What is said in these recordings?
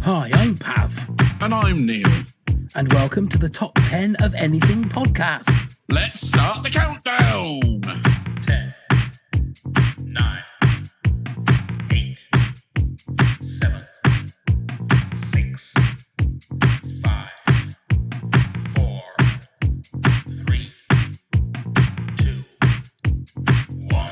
Hi, I'm Pav. And I'm Neil. And welcome to the Top 10 of Anything podcast. Let's start the countdown. 10, 9, 8, 7, 6, 5, 4, 3, 2, 1.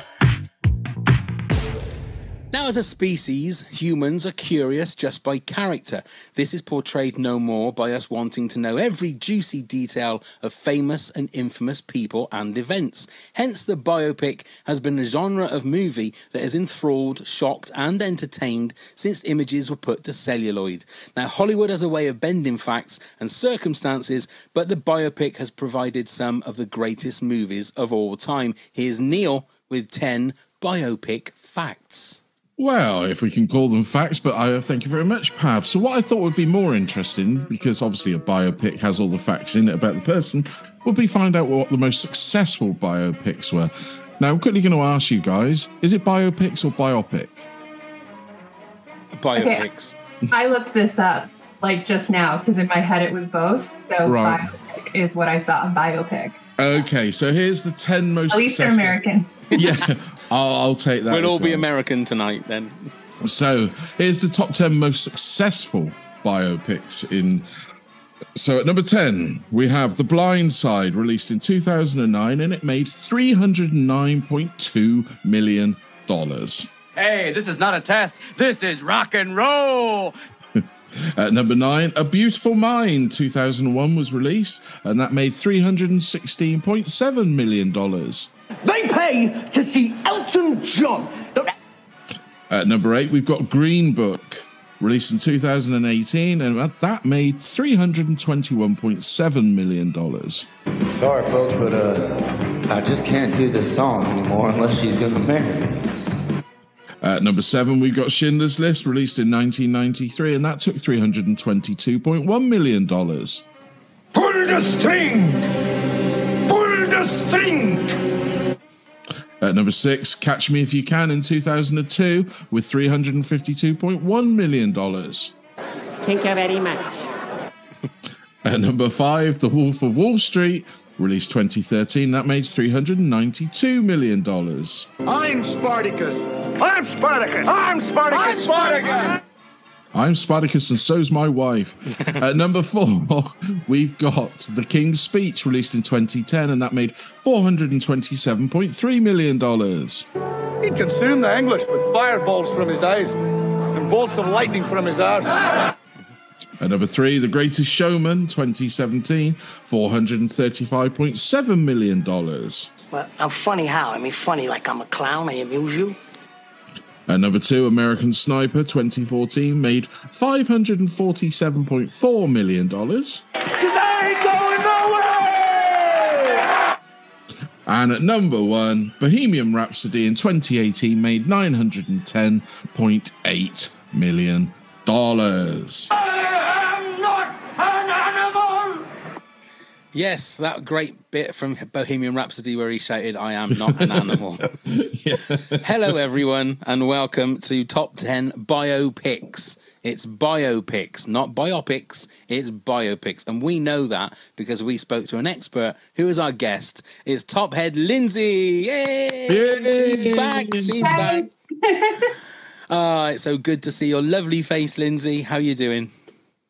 Now, as a species, humans are curious just by character. This is portrayed no more by us wanting to know every juicy detail of famous and infamous people and events. Hence, the biopic has been a genre of movie that has enthralled, shocked and entertained since images were put to celluloid. Now, Hollywood has a way of bending facts and circumstances, but the biopic has provided some of the greatest movies of all time. Here's Neil with 10 biopic facts. Well, if we can call them facts, but I thank you very much, Pav. So what I thought would be more interesting, because obviously a biopic has all the facts in it about the person, would be find out what the most successful biopics were. Now, I'm quickly going to ask you guys, is it biopics or biopic? Biopics. Okay. I looked this up like just now because in my head it was both. So right. Biopic is what I saw, biopic. Okay, so here's the 10 most At least they're successful... American. Yeah, I'll take that. We'll all be American tonight then. So here's the top 10 most successful biopics in... So at number 10, we have The Blind Side, released in 2009, and it made $309.2 million. Hey, this is not a test. This is rock and roll. At number 9, A Beautiful Mind, 2001 was released, and that made $316.7 million. They pay to see Elton John. At number 8, we've got Green Book, released in 2018, and that made $321.7 million. Sorry, folks, but I just can't do this song anymore unless she's going to marry me. At number 7, we've got Schindler's List, released in 1993, and that took $322.1 million. Pull the string! Pull the string! At number 6, Catch Me If You Can in 2002 with $352.1 million. Thank you very much. At number 5, The Wolf of Wall Street, released 2013, that made $392 million. I'm Spartacus! I'm Spartacus! I'm Spartacus! I'm Spartacus! I'm Spartacus and so's my wife. At number 4, we've got The King's Speech, released in 2010, and that made $427.3 million. He'd consume the English with fireballs from his eyes and bolts of lightning from his arse. At number 3, The Greatest Showman, 2017, $435.7 million. Well, I'm funny how? I mean, funny like I'm a clown, I amuse you. At number 2, American Sniper, 2014, made $547.4 million. Because I ain't going nowhere! And at number 1, Bohemian Rhapsody in 2018 made $910.8 million. Yes, that great bit from Bohemian Rhapsody where he shouted, "I am not an animal." Yeah. Hello, everyone, and welcome to Top 10 Biopics. It's biopics, not biopics. It's biopics. And we know that because we spoke to an expert who is our guest. It's Top Head Lindsay. Yay! Yay! She's back. She's back. It's so good to see your lovely face, Lindsay. How are you doing?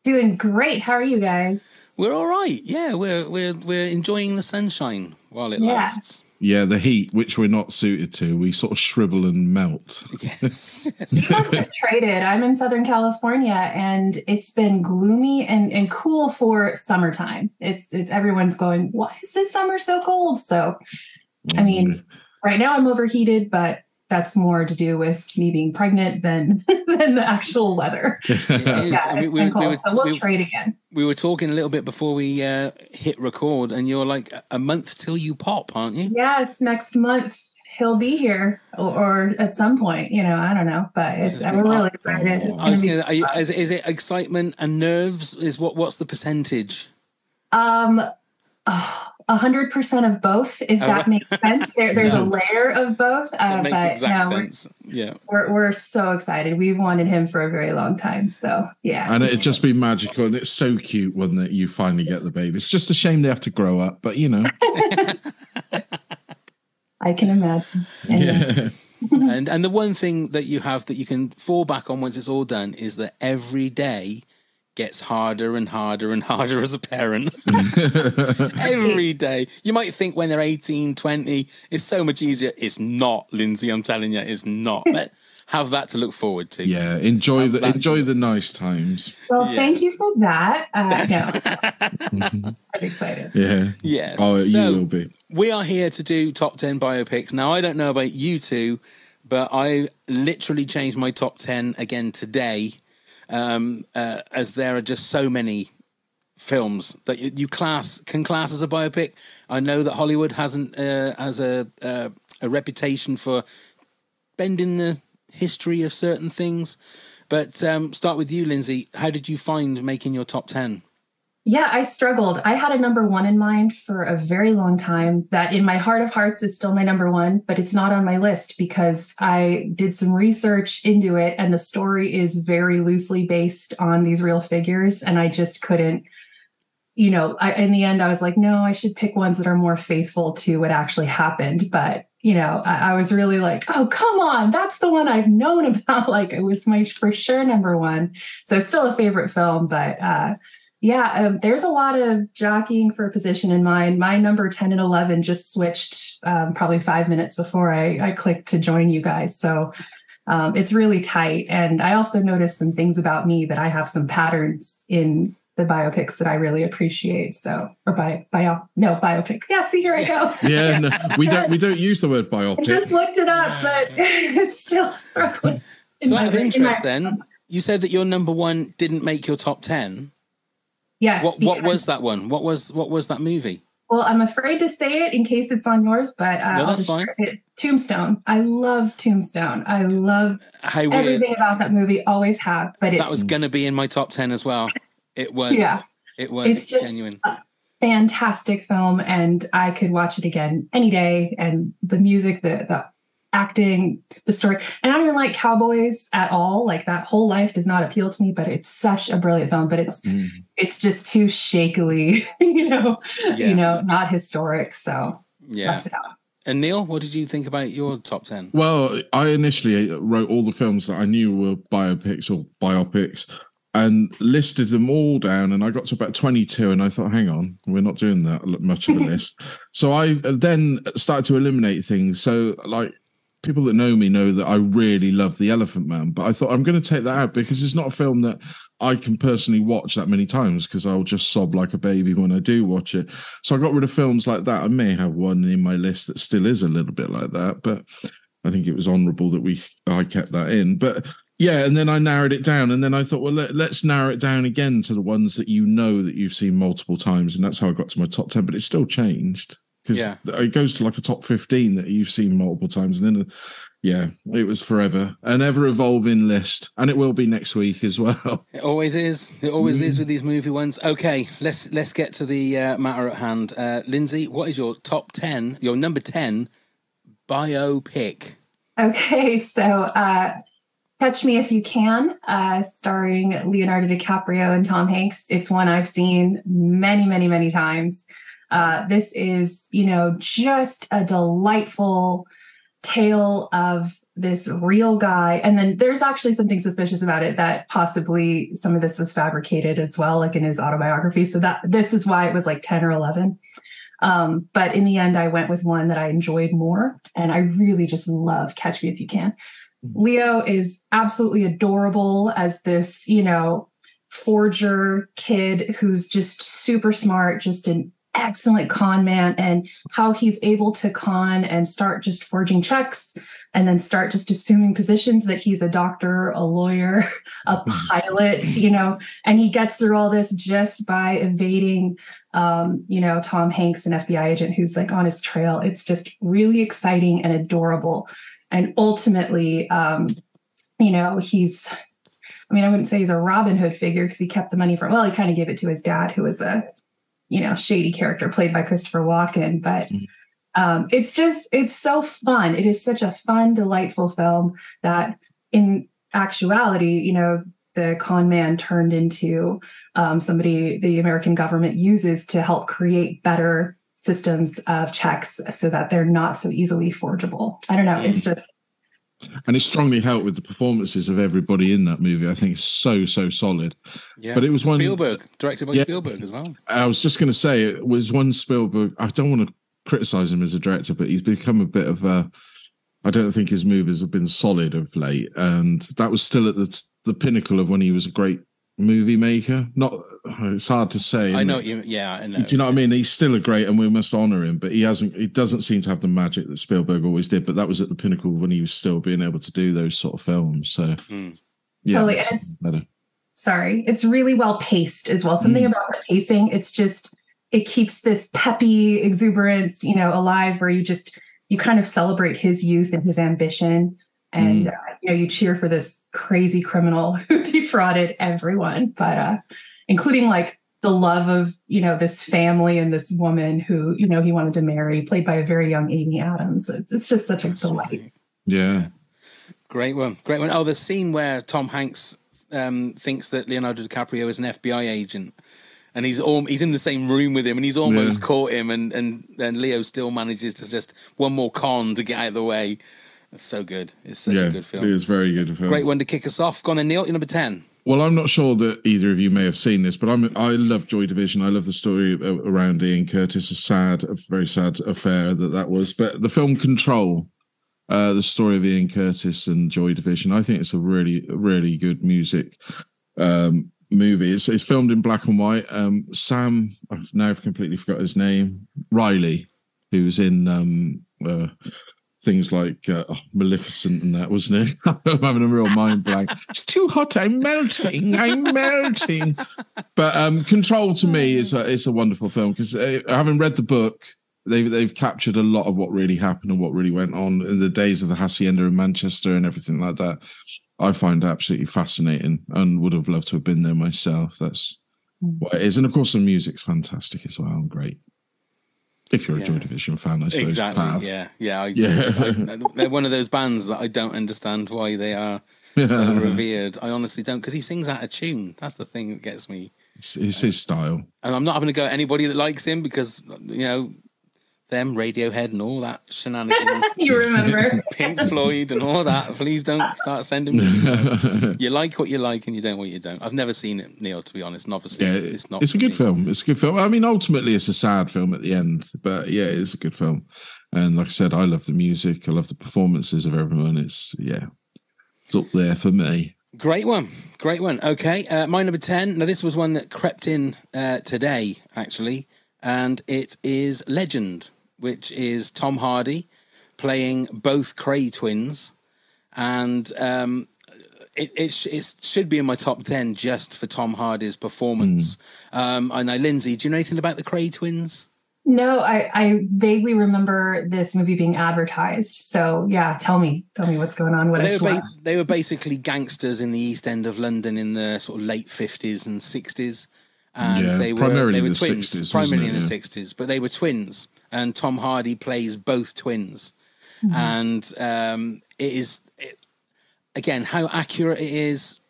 Doing great. How are you guys? We're all right. Yeah, we're enjoying the sunshine while it lasts. Yeah, the heat, which we're not suited to. We sort of shrivel and melt. Yes. You must have traded. I'm in Southern California, and it's been gloomy and cool for summertime. It's everyone's going, why is this summer so cold? So, I mean, right now I'm overheated, but that's more to do with me being pregnant than the actual weather. We'll trade again. We were talking a little bit before we hit record, and you're like a month till you pop, aren't you? Yes, next month he'll be here, or at some point. I don't know, but we're really excited. Is it excitement and nerves? What's the percentage? 100%. 100% of both, if that makes sense. There's a layer of both. That makes but exact sense. Yeah. We're so excited. We've wanted him for a very long time. So yeah. And it'd just be magical, and it's so cute when that you finally get the baby. It's just a shame they have to grow up, but I can imagine. Yeah. And the one thing that you have that you can fall back on once it's all done is that every day gets harder and harder and harder as a parent. Every day. You might think when they're 18, 20, it's so much easier. It's not, Lindsay, I'm telling you, it's not. But have that to look forward to. Yeah, enjoy the nice times. Well, thank you for that. I'm excited. Yeah. Yes. Oh, so, you will be. We are here to do top 10 biopics. Now, I don't know about you two, but I literally changed my top 10 again today. As there are just so many films that you can class as a biopic. I know that Hollywood has a reputation for bending the history of certain things, but start with you, Lindsay. How did you find making your top 10? Yeah, I struggled. I had a number one in mind for a very long time that in my heart of hearts is still my number one, but it's not on my list because I did some research into it and the story is very loosely based on these real figures. And I just couldn't, in the end, I was like, no, I should pick ones that are more faithful to what actually happened. But, I was really like, oh, come on, that's the one I've known about. Like it was my for sure number one. So still a favorite film, but there's a lot of jockeying for a position in mind. My number 10 and 11 just switched probably 5 minutes before I clicked to join you guys. So it's really tight. And I also noticed some things about me that I have some patterns in the biopics that I really appreciate. So, or biopics. Yeah, see, here I go. Yeah, no, we don't use the word biopic. I just looked it up, but it's still struggling. So out of interest then, you said that your number one didn't make your top 10. Yes. What was that one? What was that movie? Well, I'm afraid to say it in case it's on yours, but no, that's fine. Tombstone. I love Tombstone. I love everything about that movie. Always have. But that was going to be in my top 10 as well. It was. Yeah. It was. It's just genuine. A fantastic film, and I could watch it again any day. And the music, the acting, the story. And I don't even like cowboys at all. Like that whole life does not appeal to me, but it's such a brilliant film, but it's just too shakily, not historic. So left it out. And Neil, what did you think about your top 10? Well, I initially wrote all the films that I knew were biopics or biopics and listed them all down, and I got to about 22 and I thought, hang on, we're not doing that much of a list. So I then started to eliminate things. So like, people that know me know that I really love The Elephant Man, but I thought I'm going to take that out because it's not a film that I can personally watch that many times because I'll just sob like a baby when I do watch it. So I got rid of films like that. I may have one in my list that still is a little bit like that, but I think it was honourable that I kept that in. But yeah, and then I narrowed it down, and then I thought, well, let's narrow it down again to the ones that that you've seen multiple times, and that's how I got to my top 10. But it's still changed. Because it goes to like a top 15 that you've seen multiple times. And then, it was forever. An ever-evolving list. And it will be next week as well. It always is. It always is with these movie ones. Okay, let's get to the matter at hand. Lindsay, what is your top 10, your number 10 biopic? Okay, so Catch Me If You Can, starring Leonardo DiCaprio and Tom Hanks. It's one I've seen many, many, many times. This is, just a delightful tale of this real guy. And then there's actually something suspicious about it that possibly some of this was fabricated as well, like in his autobiography. So this is why it was like 10 or 11. But in the end, I went with one that I enjoyed more. And I really just love Catch Me If You Can. Leo is absolutely adorable as this, forger kid who's just super smart, just an excellent con man, and how he's able to con and start just forging checks and then start just assuming positions that he's a doctor, a lawyer, a pilot, and he gets through all this just by evading, Tom Hanks, an FBI agent who's like on his trail. It's just really exciting and adorable. And ultimately, I wouldn't say he's a Robin Hood figure because he kept the money he kind of gave it to his dad, who was a shady character played by Christopher Walken. But it's so fun. It is such a fun, delightful film that in actuality, the con man turned into somebody the American government uses to help create better systems of checks so that they're not so easily forgeable. I don't know. It's just... And it's strongly helped with the performances of everybody in that movie. I think it's so solid. Yeah. But it was Spielberg, directed by Spielberg as well. I was just going to say, it was one Spielberg. I don't want to criticize him as a director, but he's become a bit of a... I don't think his movies have been solid of late. And that was still at the pinnacle of when he was a great movie maker. It's hard to say. I know. I know. Do you know what I mean? He's still a great, and we must honor him, but he doesn't seem to have the magic that Spielberg always did, but that was at the pinnacle when he was still being able to do those sort of films. So yeah. Totally. It's really well paced as well. Something about the pacing, it keeps this peppy exuberance, alive, where you kind of celebrate his youth and his ambition. And, you cheer for this crazy criminal who defrauded everyone, but including like the love of, this family and this woman who, he wanted to marry, played by a very young Amy Adams. It's just such a delight. Yeah. Great one. Oh, the scene where Tom Hanks thinks that Leonardo DiCaprio is an FBI agent. And he's in the same room with him, and he's almost caught him, and Leo still manages to just one more con to get out of the way. It's so good. It's such a good film. It is very good film. Great one to kick us off. Go on then, Neil, number 10. Well, I'm not sure that either of you may have seen this, but I love Joy Division. I love the story around Ian Curtis. A very sad affair that was. But the film Control, the story of Ian Curtis and Joy Division, I think it's a really, really good music movie. It's filmed in black and white. Sam, I've now completely forgot his name, Riley, who was in things like Maleficent and that, wasn't it? I'm having a real mind blank. It's too hot. I'm melting. But Control to me is a wonderful film because having read the book, they've captured a lot of what really happened and what really went on in the days of the Hacienda in Manchester and everything like that. I find absolutely fascinating and would have loved to have been there myself. That's what it is. And of course, the music's fantastic as well. Great. If you're a Joy Division fan, I suppose. Exactly. Yeah. They're one of those bands that I don't understand why they are so revered. I honestly don't, because he sings out of tune. That's the thing that gets me. It's his style. And I'm not having to go at anybody that likes him because, them, Radiohead and all that shenanigans. You remember. Pink Floyd and all that. Please don't start sending me. You like what you like and you don't what you don't. I've never seen it, Neil, to be honest. And obviously, it's not. It's a good film. It's a good film. I mean, ultimately, it's a sad film at the end. But yeah, it's a good film. And like I said, I love the music. I love the performances of everyone. It's up there for me. Great one. Okay, my number 10. Now, this was one that crept in today, actually. And it is Legend, which is Tom Hardy playing both Cray twins. And it should be in my top 10 just for Tom Hardy's performance. I know, Lindsay, do you know anything about the Cray twins? No, I vaguely remember this movie being advertised. So yeah, tell me what's going on. They were basically gangsters in the East End of London in the sort of late 50s and 60s. And they were twins, 60s, primarily in the 60s, but they were twins. And Tom Hardy plays both twins. And it is, again, how accurate it is.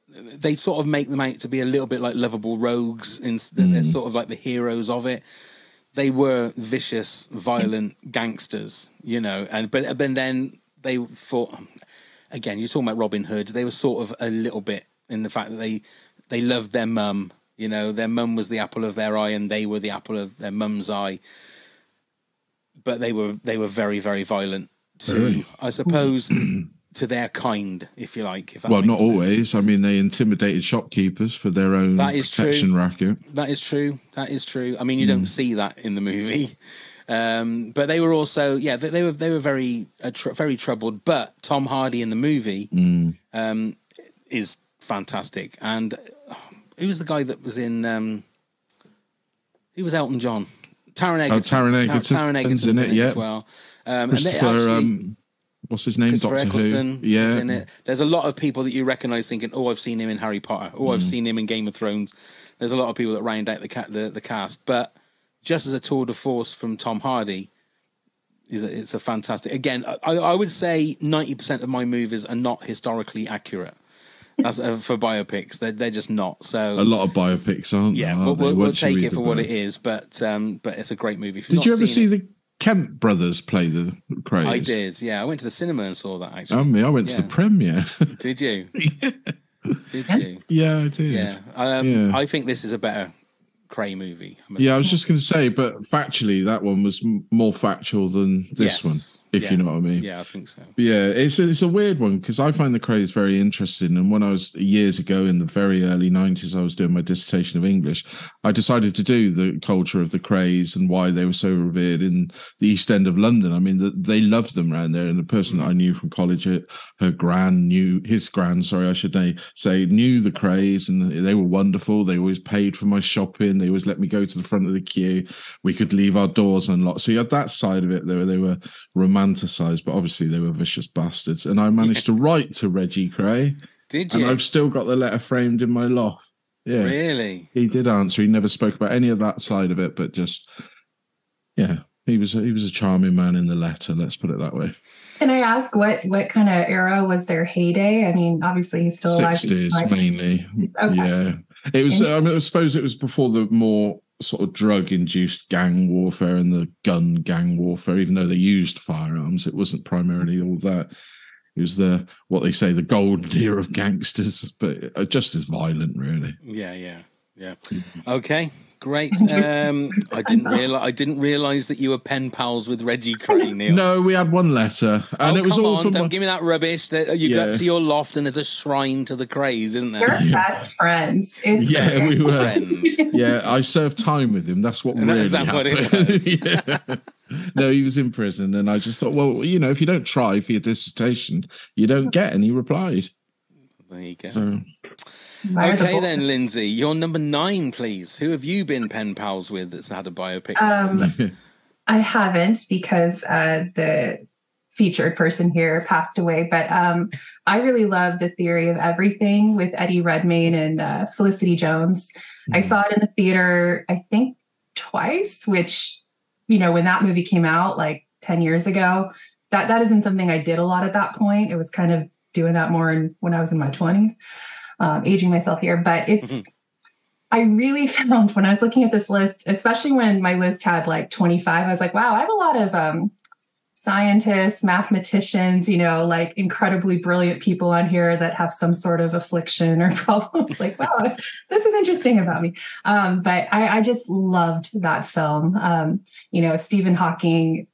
They sort of make them out to be a little bit like lovable rogues. They're sort of like the heroes of it. They were vicious, violent gangsters, but then they thought, again, you're talking about Robin Hood. They were sort of a little bit in the fact that they loved their mum. Their mum was the apple of their eye and they were the apple of their mum's eye. But they were very, very violent to, I suppose, to their kind, if you like. If that makes not sense. Always. I mean, they intimidated shopkeepers for their own protection racket. That is true. I mean, you don't see that in the movie. But they were also, they were very, very troubled. But Tom Hardy in the movie is fantastic. And who was the guy that was in? Who was Elton John? Taron Egerton. Taron Egerton's in it as well. Christopher, what's his name? Christopher Doctor Eccleston Who. Yeah. is in it. There's a lot of people that you recognise thinking, oh, I've seen him in Harry Potter. Oh, I've seen him in Game of Thrones. There's a lot of people that round out the cast. But just as a tour de force from Tom Hardy, it's a fantastic... Again, I would say 90% of my movies are not historically accurate. That's for biopics. They're just not. So a lot of biopics aren't. Yeah, we'll take it for what it is. But it's a great movie. Did you ever see the Kemp brothers play the Krays? I did. Yeah, I went to the cinema and saw that. Actually, I went to the premiere. Did you? Yeah. Did you? Yeah, I did. Yeah. I think this is a better Cray movie. I was just going to say, but factually, that one was more factual than this one. If you know what I mean. Yeah, I think so. Yeah, it's a weird one because I find the Krays very interesting. And when I was years ago in the very early 90s, I was doing my dissertation of English. I decided to do the culture of the Krays and why they were so revered in the East End of London. I mean, they loved them around there. And the person that I knew from college, his gran, knew the Krays, and they were wonderful. They always paid for my shopping. They always let me go to the front of the queue. We could leave our doors unlocked. So you had that side of it. They were romanticized, but obviously they were vicious bastards. And I managed to write to Reggie Cray. Did you? And I've still got the letter framed in my loft. Yeah. Really? He did answer. He never spoke about any of that side of it, but just, he was a charming man in the letter. Let's put it that way. Can I ask what kind of era was their heyday? I mean, obviously he's still alive. 60s mainly. Okay. Yeah. It was, I suppose it was before the more sort of drug-induced gang warfare and the gun gang warfare, even though they used firearms. It wasn't primarily all that. It was what they say, the golden era of gangsters, but just as violent, really. Yeah. Okay, great. I didn't realize that you were pen pals with Reggie Cray, Neil. No, we had one letter, and it was all from... Don't give me that rubbish. You got to your loft, and there's a shrine to the Krays, isn't there? We're best friends. We were. Friends. Yeah, I served time with him. That's what really happened. What it was? Yeah. No, he was in prison, and I just thought, well, if you don't try for your dissertation, you don't get. And he replied. There you go. So, okay then, Lindsay, you're number 9, please. Who have you been pen pals with that's had a biopic? I haven't, because the featured person here passed away, but I really love The Theory of Everything with Eddie Redmayne and Felicity Jones. I saw it in the theater, I think twice, which, when that movie came out like 10 years ago, that isn't something I did a lot at that point. It was kind of doing that more when I was in my 20s. Aging myself here, but I really found when I was looking at this list, especially when my list had like 25, I was like, wow, I have a lot of scientists, mathematicians, like incredibly brilliant people on here that have some sort of affliction or problems. Like, wow, this is interesting about me. But I just loved that film. Stephen Hawking,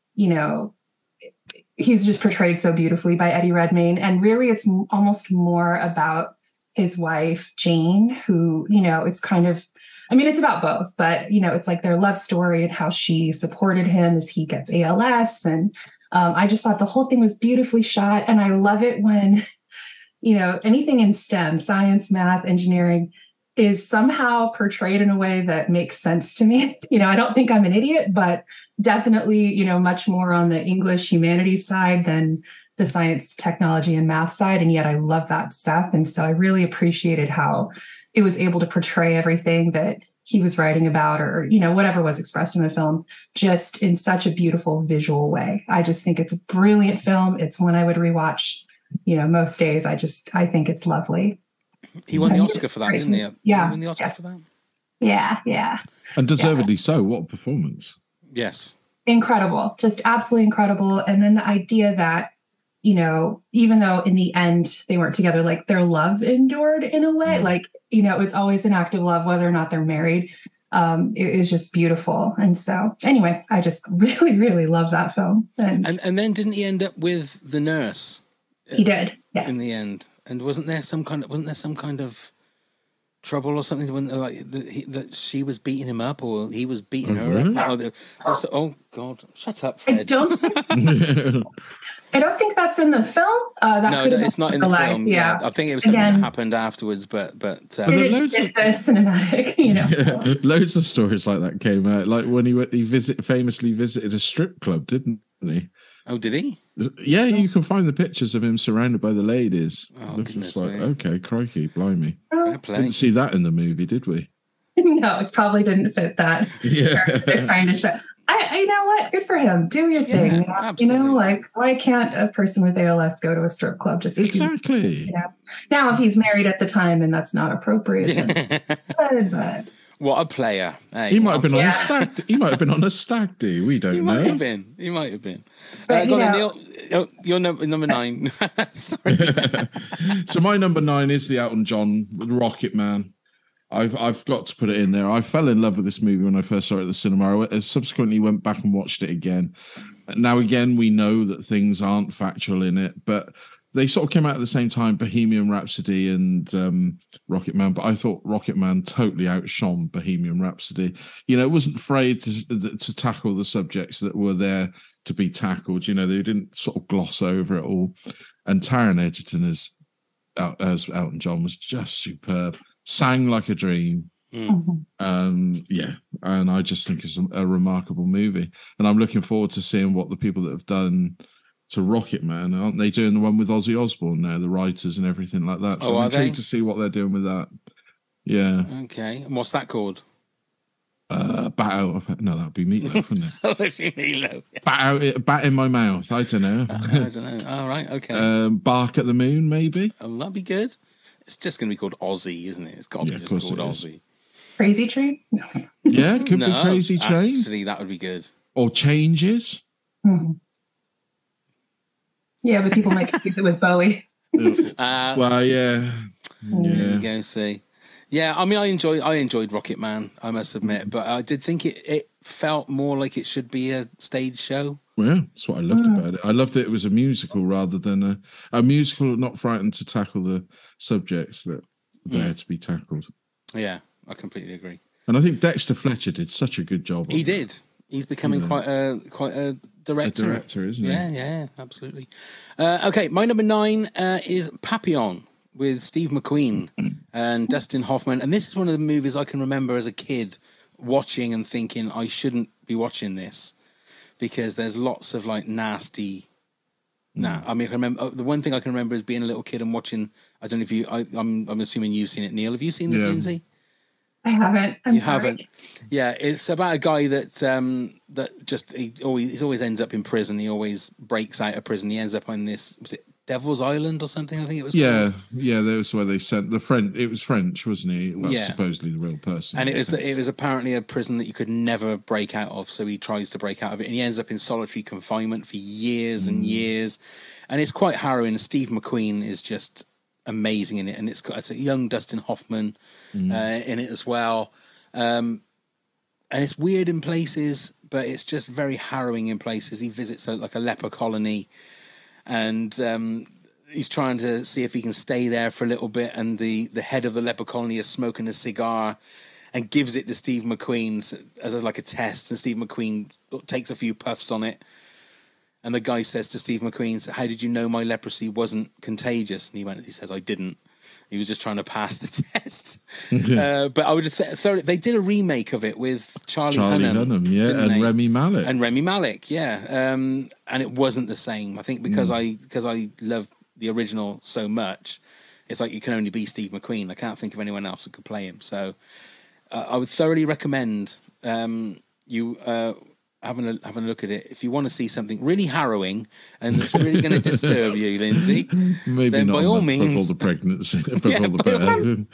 he's just portrayed so beautifully by Eddie Redmayne. And really, it's almost more about his wife, Jane, who, it's kind of, it's about both, but, it's like their love story and how she supported him as he gets ALS. And I just thought the whole thing was beautifully shot. And I love it when, anything in STEM, science, math, engineering, is somehow portrayed in a way that makes sense to me. I don't think I'm an idiot, but definitely, much more on the English humanities side than the science, technology, and math side. And yet I love that stuff. And so I really appreciated how it was able to portray everything that he was writing about, or, whatever was expressed in the film, just in such a beautiful visual way. I just think it's a brilliant film. It's one I would rewatch, most days. I think it's lovely. He won the Oscar for that, didn't he? Yeah. He won the Oscar for that? Yeah. And deservedly so. What a performance. Yes. Incredible. Just absolutely incredible. And then the idea that, even though in the end they weren't together, like their love endured in a way, like, it's always an act of love, whether or not they're married. It is just beautiful. And so anyway, I just really, really love that film. And then didn't he end up with the nurse? He did. Yes. In the end. And wasn't there some kind of trouble or something when that she was beating him up, or he was beating her up? Oh God! Shut up, Fred. I don't think that's in the film. No, it's not in the film. Yeah, I think it was something that happened afterwards. But loads of cinematic, loads of stories like that came out. Like when he famously visited a strip club, didn't he? Oh, did he? Yeah, you can find the pictures of him surrounded by the ladies. Oh, Looks goodness like, me. okay, crikey, blimey. Fair play. Didn't see that in the movie, did we? No, it probably didn't fit that. Yeah. They're trying to show. You know what? Good for him. Do your thing. Absolutely. Like, why can't a person with ALS go to a strip club just exactly? Now, if he's married at the time and that's not appropriate, then but what a player! Hey, he might have been on a stag. He might have been on a stag do. We don't know. He might have been. But, Neil, you're number 9. Sorry. So my number 9 is the Elton John Rocket Man. I've got to put it in there. I fell in love with this movie when I first saw it at the cinema. I subsequently went back and watched it again. Now, again, we know that things aren't factual in it, but they sort of came out at the same time, Bohemian Rhapsody and Rocket Man. But I thought Rocket Man totally outshone Bohemian Rhapsody. You know, it wasn't afraid to tackle the subjects that were there to be tackled. You know, they didn't sort of gloss over it all. And Taron Egerton as Elton John was just superb. Sang like a dream. And I just think it's a remarkable movie, and I'm looking forward to seeing what the people that have done to Rocket Man, aren't they doing the one with Ozzy Osbourne now, the writers and everything like that? So I'm intrigued to see what they're doing with that. Yeah. Okay. And what's that called? Bat out. No, that'd be Meatloaf, wouldn't it? That would be Meatloaf. Bat in my mouth. I don't know. I don't know. All right. Okay. Bark at the Moon, maybe. Oh, that'd be good. It's just going to be called Ozzy, isn't it? It's got to be just called Ozzy. Crazy Train? No. Yeah, it could be Crazy Train. Actually, that would be good. Or Changes. Mm-hmm. Yeah, but people might confuse it with Bowie. Well, yeah. There you go, see. Yeah, I mean, I enjoyed Rocket Man, I must admit, but I did think it felt more like it should be a stage show. Yeah, that's what I loved about it. I loved it was a musical rather than a musical not frightened to tackle the subjects that are there to be tackled. Yeah, I completely agree. And I think Dexter Fletcher did such a good job. He did. He's becoming quite a director. A director, isn't he? Yeah, absolutely. Okay, my number 9 is Papillon with Steve McQueen and Dustin Hoffman. And this is one of the movies I can remember as a kid watching and thinking I shouldn't be watching this because there's lots of like nasty. I mean, I remember the one thing I can remember is being a little kid and watching. I don't know if you. I'm assuming you've seen it, Neil. Have you seen this, Lindsay? I haven't. I'm sorry. Haven't. Yeah, it's about a guy that he always ends up in prison. He always breaks out of prison. He ends up on this. Was it Devil's Island or something? I think it was. Yeah, that was where they sent the French. It was French, wasn't he? Well, supposedly the real person. And it was apparently a prison that you could never break out of. So he tries to break out of it, and he ends up in solitary confinement for years and years. And it's quite harrowing. Steve McQueen is just amazing in it, and it's a young Dustin Hoffman in it as well. And it's weird in places, but it's just very harrowing in places. He visits a leper colony. And he's trying to see if he can stay there for a little bit. And the head of the leper colony is smoking a cigar and gives it to Steve McQueen as a test. And Steve McQueen takes a few puffs on it. And the guy says to Steve McQueen, "How did you know my leprosy wasn't contagious?" And he says, "I didn't. He was just trying to pass the test." But I would have they did a remake of it with Charlie Hunnam, and Remy Malek. And Remy Malek, and it wasn't the same. I think because I love the original so much, it's like you can only be Steve McQueen. I can't think of anyone else that could play him. So I would thoroughly recommend you having a look at it. If you want to see something really harrowing and that's really going to disturb you, Lindsay, maybe then not by all means, before the pregnancy, before the birth.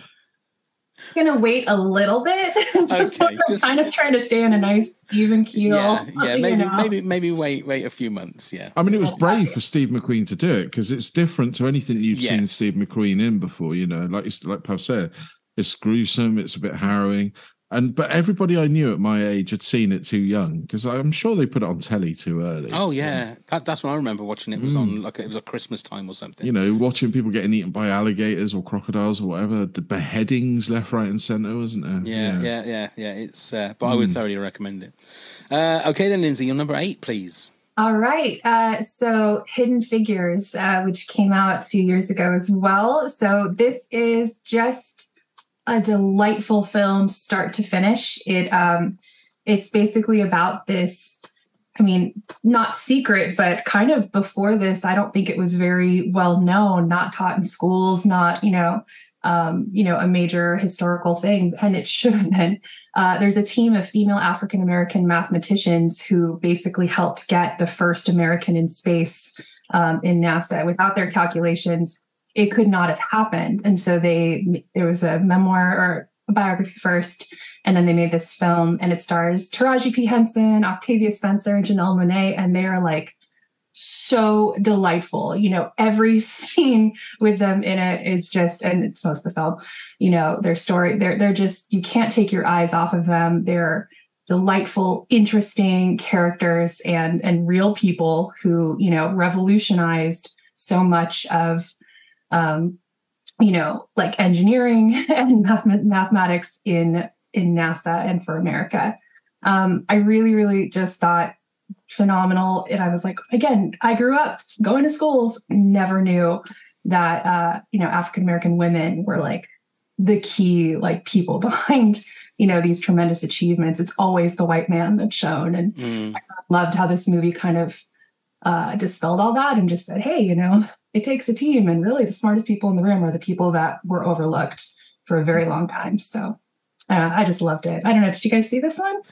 Gonna wait a little bit. Okay, just kind of trying to stay on a nice even keel. Maybe wait a few months. Yeah, I mean, it was brave for Steve McQueen to do it because it's different to anything you've seen Steve McQueen in before. You know, like Pav said, it's gruesome, it's a bit harrowing. But everybody I knew at my age had seen it too young because I'm sure they put it on telly too early. Oh yeah, that's when I remember watching it. It was on it was a Christmas time or something. You know, watching people getting eaten by alligators or crocodiles or whatever. The beheadings left, right, and centre, wasn't there? Yeah. It's but I would thoroughly recommend it. Okay then, Lindsay, your number 8, please. All right. So Hidden Figures, which came out a few years ago as well. So this is just a delightful film, start to finish. It's basically about this I mean, not secret, but kind of before this, I don't think it was very well known, not taught in schools, not, a major historical thing, and it should have been. There's a team of female African-American mathematicians who basically helped get the first American in space in NASA. Without their calculations, it could not have happened. And so there was a memoir or a biography first, and then they made this film, and it stars Taraji P. Henson, Octavia Spencer, and Janelle Monáe, and they are like so delightful. Every scene with them in it is just, and it's most of the film, their story, they're just, you can't take your eyes off of them. They're delightful, interesting characters and real people who, revolutionized so much of, like engineering and mathematics in NASA and for America. I really, really just thought phenomenal. And I was like, again, I grew up going to schools, never knew that, African-American women were like the key, like people behind, these tremendous achievements. It's always the white man that's shown. And I loved how this movie kind of dispelled all that and just said, hey, it takes a team, and really the smartest people in the room are the people that were overlooked for a very long time. So I just loved it. I don't know. Did you guys see this one?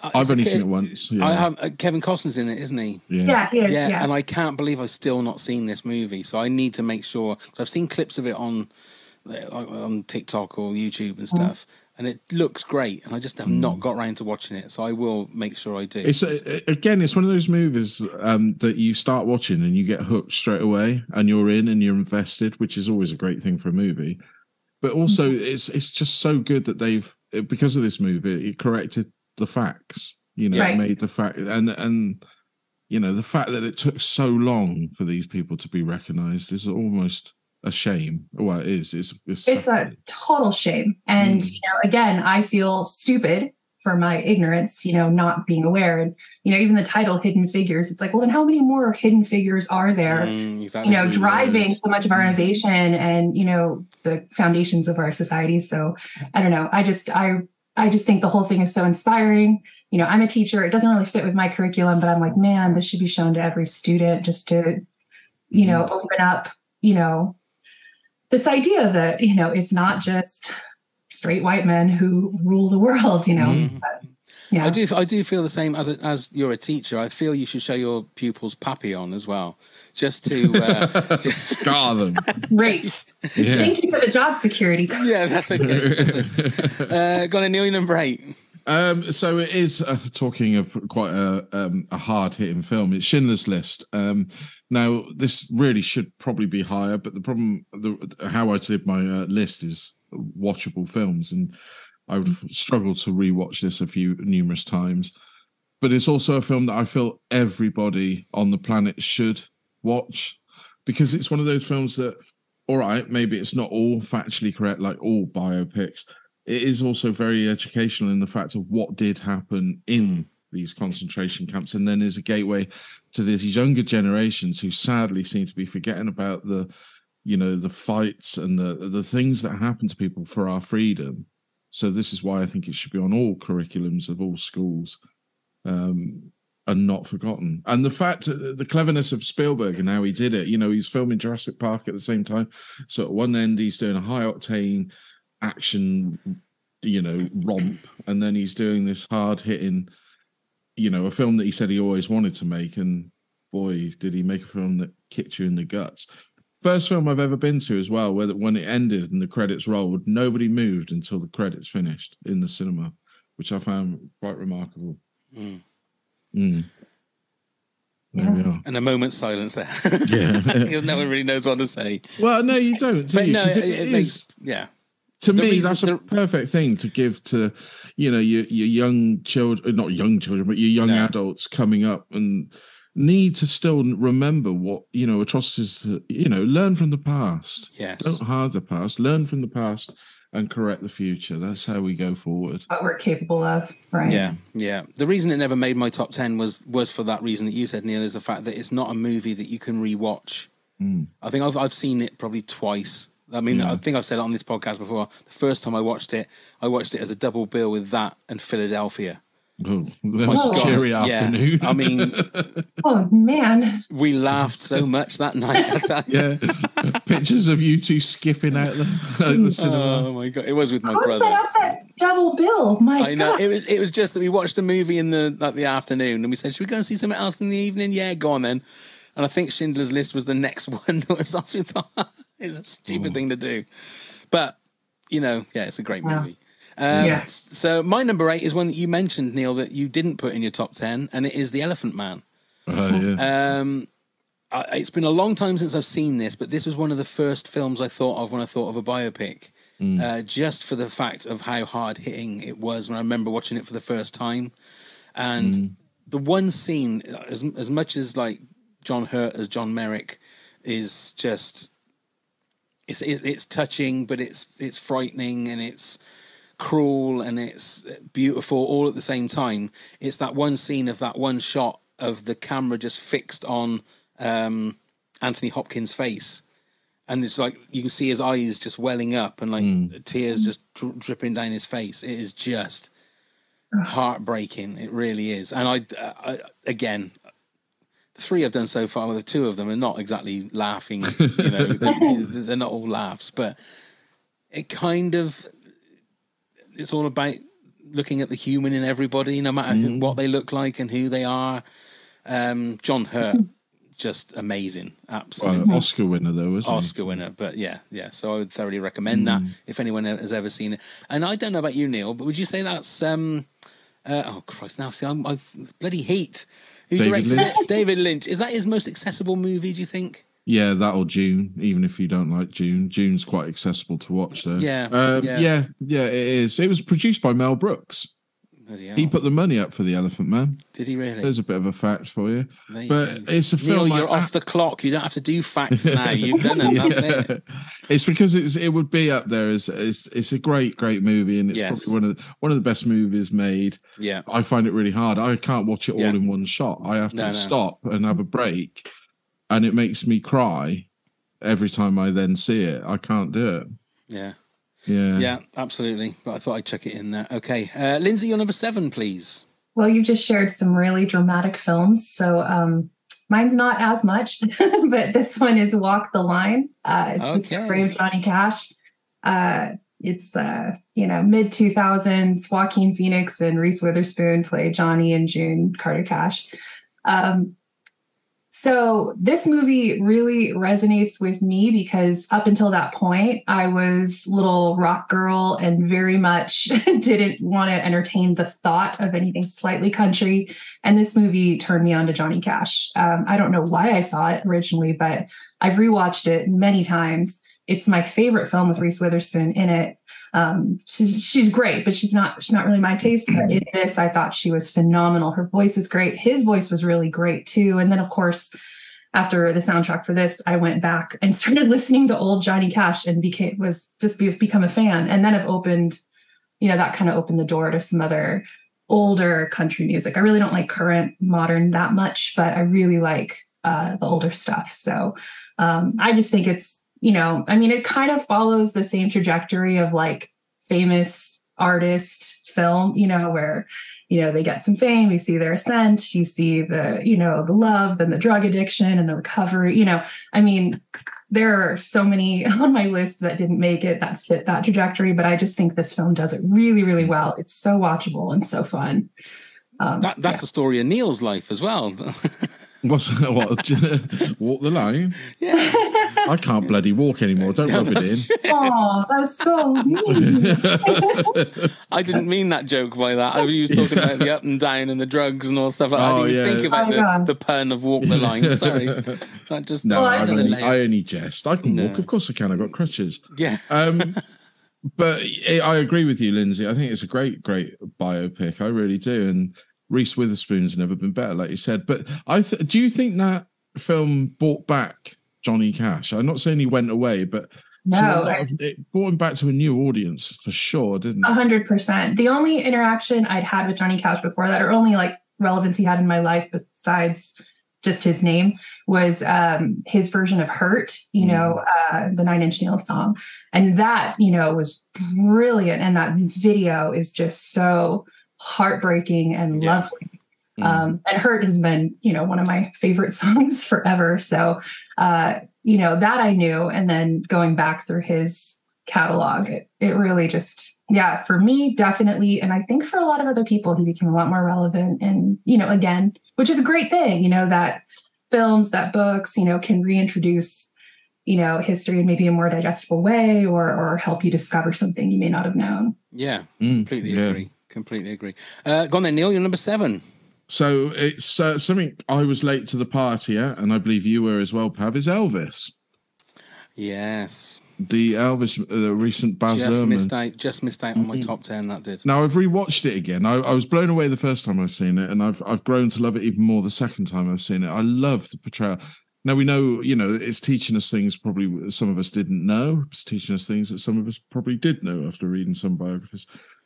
I've only seen it once. Yeah. I have. Kevin Costner's in it, isn't he? Yeah, he is. Yeah, and I can't believe I've still not seen this movie. So I need to make sure, because I've seen clips of it on TikTok or YouTube and stuff, and it looks great. And I just have not got around to watching it. So I will make sure I do. It's it's one of those movies that you start watching and you get hooked straight away, and you're in and you're invested, which is always a great thing for a movie. But also, it's just so good that because of this movie, it corrected the facts, right. Made the fact and the fact that it took so long for these people to be recognized is almost a shame. Well, it is. It's a total shame. And again, I feel stupid for my ignorance, not being aware. And even the title "Hidden Figures," it's like, well, then how many more hidden figures are there? Exactly. Driving so much of our innovation and the foundations of our society. So I don't know. I just think the whole thing is so inspiring. I'm a teacher. It doesn't really fit with my curriculum, but I'm like, man, this should be shown to every student just to, open up, this idea that, it's not just straight white men who rule the world, But, yeah. I do feel the same as you're a teacher. I feel you should show your pupils Papillon as well, just to just scar them. Great. Yeah. Thank you for the job security. Yeah, that's okay. Got a Neil number 8. So it is talking of quite a hard-hitting film. It's Schindler's List. Now, this really should probably be higher, but the problem, how I did my list is watchable films, and I would have struggled to rewatch this numerous times. But it's also a film that I feel everybody on the planet should watch, because it's one of those films that, all right, maybe it's not all factually correct like all biopics. It is also very educational in the fact of what did happen in these concentration camps, and then is a gateway to these younger generations who sadly seem to be forgetting about the fights and the things that happen to people for our freedom. So this is why I think it should be on all curriculums of all schools, and not forgotten. And the fact, the cleverness of Spielberg and how he did it. He's filming Jurassic Park at the same time. So at one end he's doing a high octane action, romp, and then he's doing this hard hitting, a film that he said he always wanted to make. And boy, did he make a film that kicked you in the guts. First film I've ever been to as well, where when it ended and the credits rolled, nobody moved until the credits finished in the cinema, which I found quite remarkable. There we are. And a moment's silence there. Yeah. Because no one really knows what to say. Well, no, you don't. Do you? No, it makes, yeah. To me, that's a perfect thing to give to, your young children, not young children, but your young adults coming up and need to still remember what, atrocities, learn from the past. Yes. Don't hide the past, learn from the past and correct the future. That's how we go forward. What we're capable of, right? Yeah, yeah. The reason it never made my top 10 was for that reason that you said, Neil, is the fact that it's not a movie that you can rewatch. I think I've seen it probably twice. I mean, I think I've said it on this podcast before. The first time I watched it as a double bill with that and Philadelphia. Oh, that was a cheery afternoon. I mean, oh man, we laughed so much that night. Yeah, pictures of you two skipping out the cinema. Oh my god, it was with my who brother. set up that double bill? My I know God. it was just that we watched a movie in the afternoon, and we said, "Should we go and see something else in the evening?" Yeah, go on then. And I think Schindler's List was the next one. It's a stupid thing to do, but it's a great movie. So my number 8 is one that you mentioned, Neil, that you didn't put in your top 10, and it is The Elephant Man. It's been a long time since I've seen this, but this was one of the first films I thought of when I thought of a biopic, just for the fact of how hard-hitting it was when I remember watching it for the first time. And the one scene, as much as like John Hurt as John Merrick, is just it's touching, but it's frightening, and it's cruel, and it's beautiful all at the same time. It's that one scene of that one shot of the camera just fixed on Anthony Hopkins' face, and it's like you can see his eyes just welling up and like tears just dripping down his face. It is just heartbreaking. It really is. And I again, the 3 I've done so far, well, the 2 of them are not exactly laughing, they're not all laughs, but it kind of, it's all about looking at the human in everybody, no matter what they look like and who they are. John Hurt, just amazing, absolutely. Oscar winner though, wasn't he? Oscar winner, but yeah. So I would thoroughly recommend that if anyone has ever seen it. And I don't know about you, Neil, but would you say that's oh Christ! Now see, I've bloody Heat. Who directed it? David Lynch. Is that his most accessible movie? Do you think? Yeah, that or June. Even if you don't like June, June's quite accessible to watch, though. Yeah, it is. It was produced by Mel Brooks. He put the money up for The Elephant Man. Did he really? There's a bit of a fact for you. It's a Neil, film. You're off the clock. You don't have to do facts now. You've done it. That's it. It's because it would be up there as it's a great movie, and it's probably one of the best movies made. Yeah, I find it really hard. I can't watch it all in one shot. I have to stop and have a break, and it makes me cry every time I then see it. I can't do it. Yeah, absolutely. But I thought I'd chuck it in there. Okay. Lindsay, your number 7, please. Well, you just shared some really dramatic films. So mine's not as much, but this one is Walk the Line. It's the story of Johnny Cash. It's, mid-2000s. Joaquin Phoenix and Reese Witherspoon play Johnny and June Carter Cash. So this movie really resonates with me because up until that point, I was little rock girl and very much didn't want to entertain the thought of anything slightly country. And this movie turned me on to Johnny Cash. I don't know why I saw it originally, but I've rewatched it many times. It's my favorite film with Reese Witherspoon in it. She's great, but she's not really my taste. But in this, I thought she was phenomenal. Her voice was great. His voice was really great too. And then, of course, after the soundtrack for this, I went back and started listening to old Johnny Cash and become a fan. And then I've opened, that kind of opened the door to some other older country music. I really don't like current modern that much, but I really like the older stuff. So I just think it's, it kind of follows the same trajectory of like famous artist film, where, they get some fame, you see their ascent, you see the, the love, then the drug addiction and the recovery, there are so many on my list that didn't make it that fit that trajectory, but I just think this film does it really, really well. It's so watchable and so fun. That's the story of Neil's life as well. Walk the line? Yeah. I can't bloody walk anymore. Don't rub it in. Oh, that's so mean. I didn't mean that joke by that. I was talking about the up and down and the drugs and all stuff. I didn't even think about the pun of walk the line. Sorry. I only jest. I can walk. Of course I can. I've got crutches. Yeah. But I agree with you, Lindsay. I think it's a great biopic. I really do. And Reese Witherspoon's never been better, like you said. But do you think that film brought back Johnny Cash? I'm not saying he went away, but it brought him back to a new audience for sure, didn't it? 100%. The only interaction I'd had with Johnny Cash before that, or only like relevance he had in my life besides just his name, was his version of Hurt, the 9 Inch Nails song. And that, was brilliant. And that video is just so heartbreaking and lovely. And Hurt has been, one of my favorite songs forever. So, that I knew. And then going back through his catalog, it really just, for me, definitely. And I think for a lot of other people, he became a lot more relevant. And, again, which is a great thing, that films, that books, can reintroduce, history in maybe a more digestible way or help you discover something you may not have known. Yeah, completely agree. Completely agree. Go on then, Neil, you're number 7. So it's something I was late to the party at, and I believe you were as well, Pav, is Elvis. Yes. The Elvis, recent Baz Luhrmann. Just missed out on my top 10, that did. Now, I've rewatched it again. I was blown away the first time I've seen it, and I've grown to love it even more the second time I've seen it. I love the portrayal. Now, we know, it's teaching us things probably some of us didn't know. It's teaching us things that some of us probably did know after reading some biographies.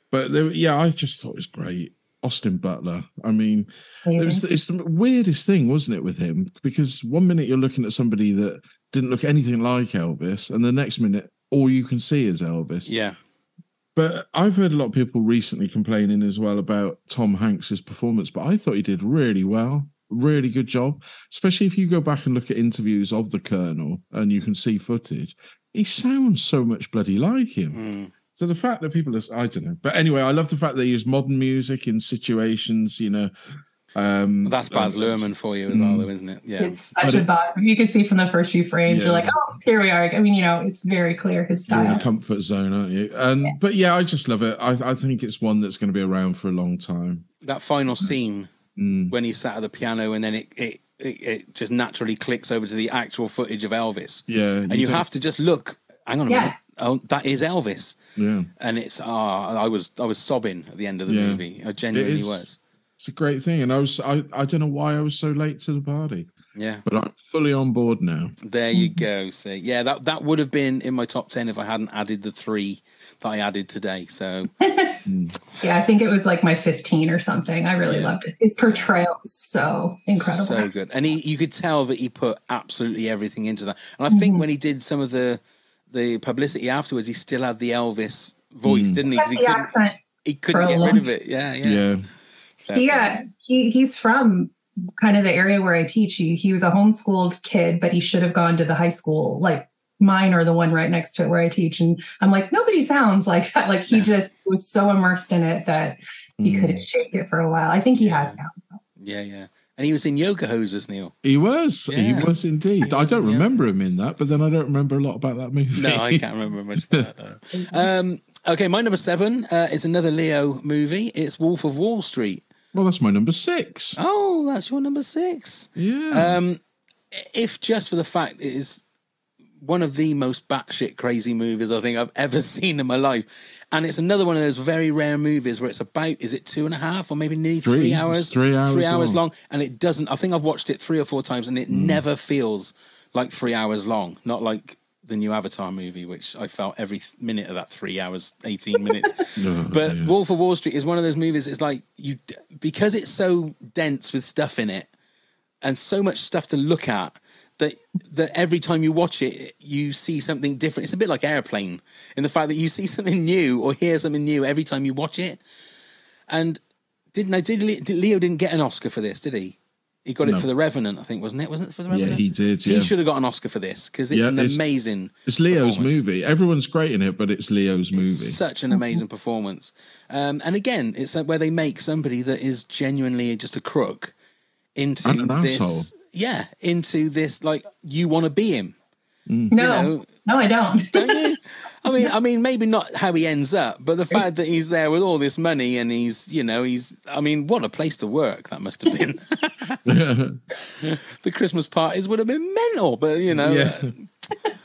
But, I just thought it was great. Austin Butler. I mean, it's the weirdest thing, wasn't it, with him? Because one minute you're looking at somebody that didn't look anything like Elvis, and the next minute all you can see is Elvis. Yeah. But I've heard a lot of people recently complaining as well about Tom Hanks's performance, but I thought he did really well. Really good job. Especially if you go back and look at interviews of the Colonel and you can see footage. He sounds so much bloody like him. So the fact that people are, I don't know. But anyway, I love the fact that they use modern music in situations, that's Baz Luhrmann for you as well, though, isn't it? Yeah. It's such a Baz. You can see from the first few frames, you're like, oh, here we are. I mean, it's very clear his style. You're in a comfort zone, aren't you? But I just love it. I think it's one that's going to be around for a long time. That final scene when he sat at the piano and then it just naturally clicks over to the actual footage of Elvis. Yeah. And you have to just look. Hang on a minute. Oh, that is Elvis. Yeah. And it's I was sobbing at the end of the movie. I genuinely was. It's a great thing. And I don't know why I was so late to the party. Yeah. But I'm fully on board now. There you go. See. Yeah, that would have been in my top 10 if I hadn't added the 3 that I added today. So I think it was like my 15 or something. I really loved it. His portrayal was so incredible. So good. And you could tell that he put absolutely everything into that. And I think when he did some of the publicity afterwards, he still had the Elvis voice, didn't he? He couldn't get rid of it. Yeah. He's from kind of the area where I teach. He was a homeschooled kid, but he should have gone to the high school, like mine or the one right next to it where I teach. And I'm like, nobody sounds like that. Like he just was so immersed in it that he couldn't shake it for a while. I think he has now. Yeah. And he was in Yoga Hosers, Neil. He was. Yeah. He was indeed. I don't remember him in that, but then I don't remember a lot about that movie. No, I can't remember much about that. Okay, my number 7 is another Leo movie. It's Wolf of Wall Street. Well, that's my number 6. Oh, that's your number 6. Yeah. If just for the fact it is one of the most batshit crazy movies I think I've ever seen in my life. And it's another one of those very rare movies where it's about, is it 2.5 or maybe nearly 3 hours? It's 3 hours. 3 hours long. And it doesn't, I think I've watched it 3 or 4 times and it never feels like 3 hours long. Not like the new Avatar movie, which I felt every minute of that 3 hours, 18 minutes. But Wolf of Wall Street is one of those movies, it's like because it's so dense with stuff in it and so much stuff to look at, that every time you watch it, you see something different. It's a bit like Airplane in the fact that you see something new or hear something new every time you watch it. And Leo didn't get an Oscar for this, did he? He got it for The Revenant, I think, wasn't it? Wasn't it for The Revenant? Yeah, he did. Yeah. He should have got an Oscar for this because it's an amazing. It's Leo's movie. Everyone's great in it, but it's Leo's movie. It's such an amazing performance. And again, it's where they make somebody that is genuinely just a crook into this. Asshole. Yeah, into this, like, you want to be him. No, I don't. Don't you? I mean, maybe not how he ends up, but the fact that he's there with all this money and he's, I mean, what a place to work that must have been. The Christmas parties would have been mental, but,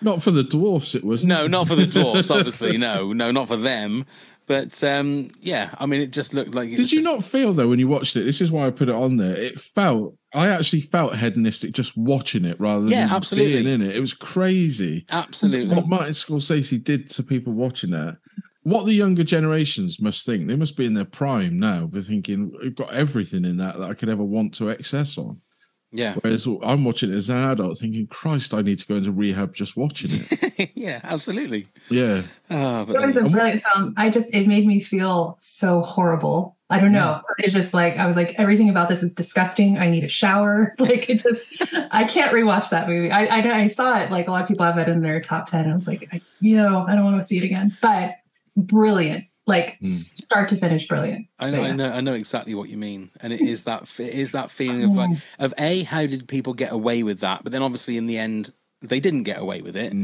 Not for the dwarfs, it was. No, not for the dwarfs, obviously. No, not for them. But, I mean, it just looked like... Did you not feel, though, when you watched it, this is why I put it on there, I actually felt hedonistic just watching it rather than absolutely. being in it. It was crazy. Absolutely. What Martin Scorsese did to people watching that, what the younger generations must think. They must be in their prime now, but thinking, we've got everything in that I could ever want to excess on. Yeah. Whereas I'm watching it as an adult thinking, Christ, I need to go into rehab just watching it. Yeah, absolutely. Yeah. It was a brilliant film. It made me feel so horrible I don't know. It's just like, I was like, everything about this is disgusting. I need a shower. Like it just, I can't rewatch that movie. I saw it, like a lot of people have it in their top 10. I was like, I don't want to see it again, but brilliant. Like start to finish, brilliant. I know exactly what you mean. And it is that feeling of like, how did people get away with that? But then obviously in the end, they didn't get away with it.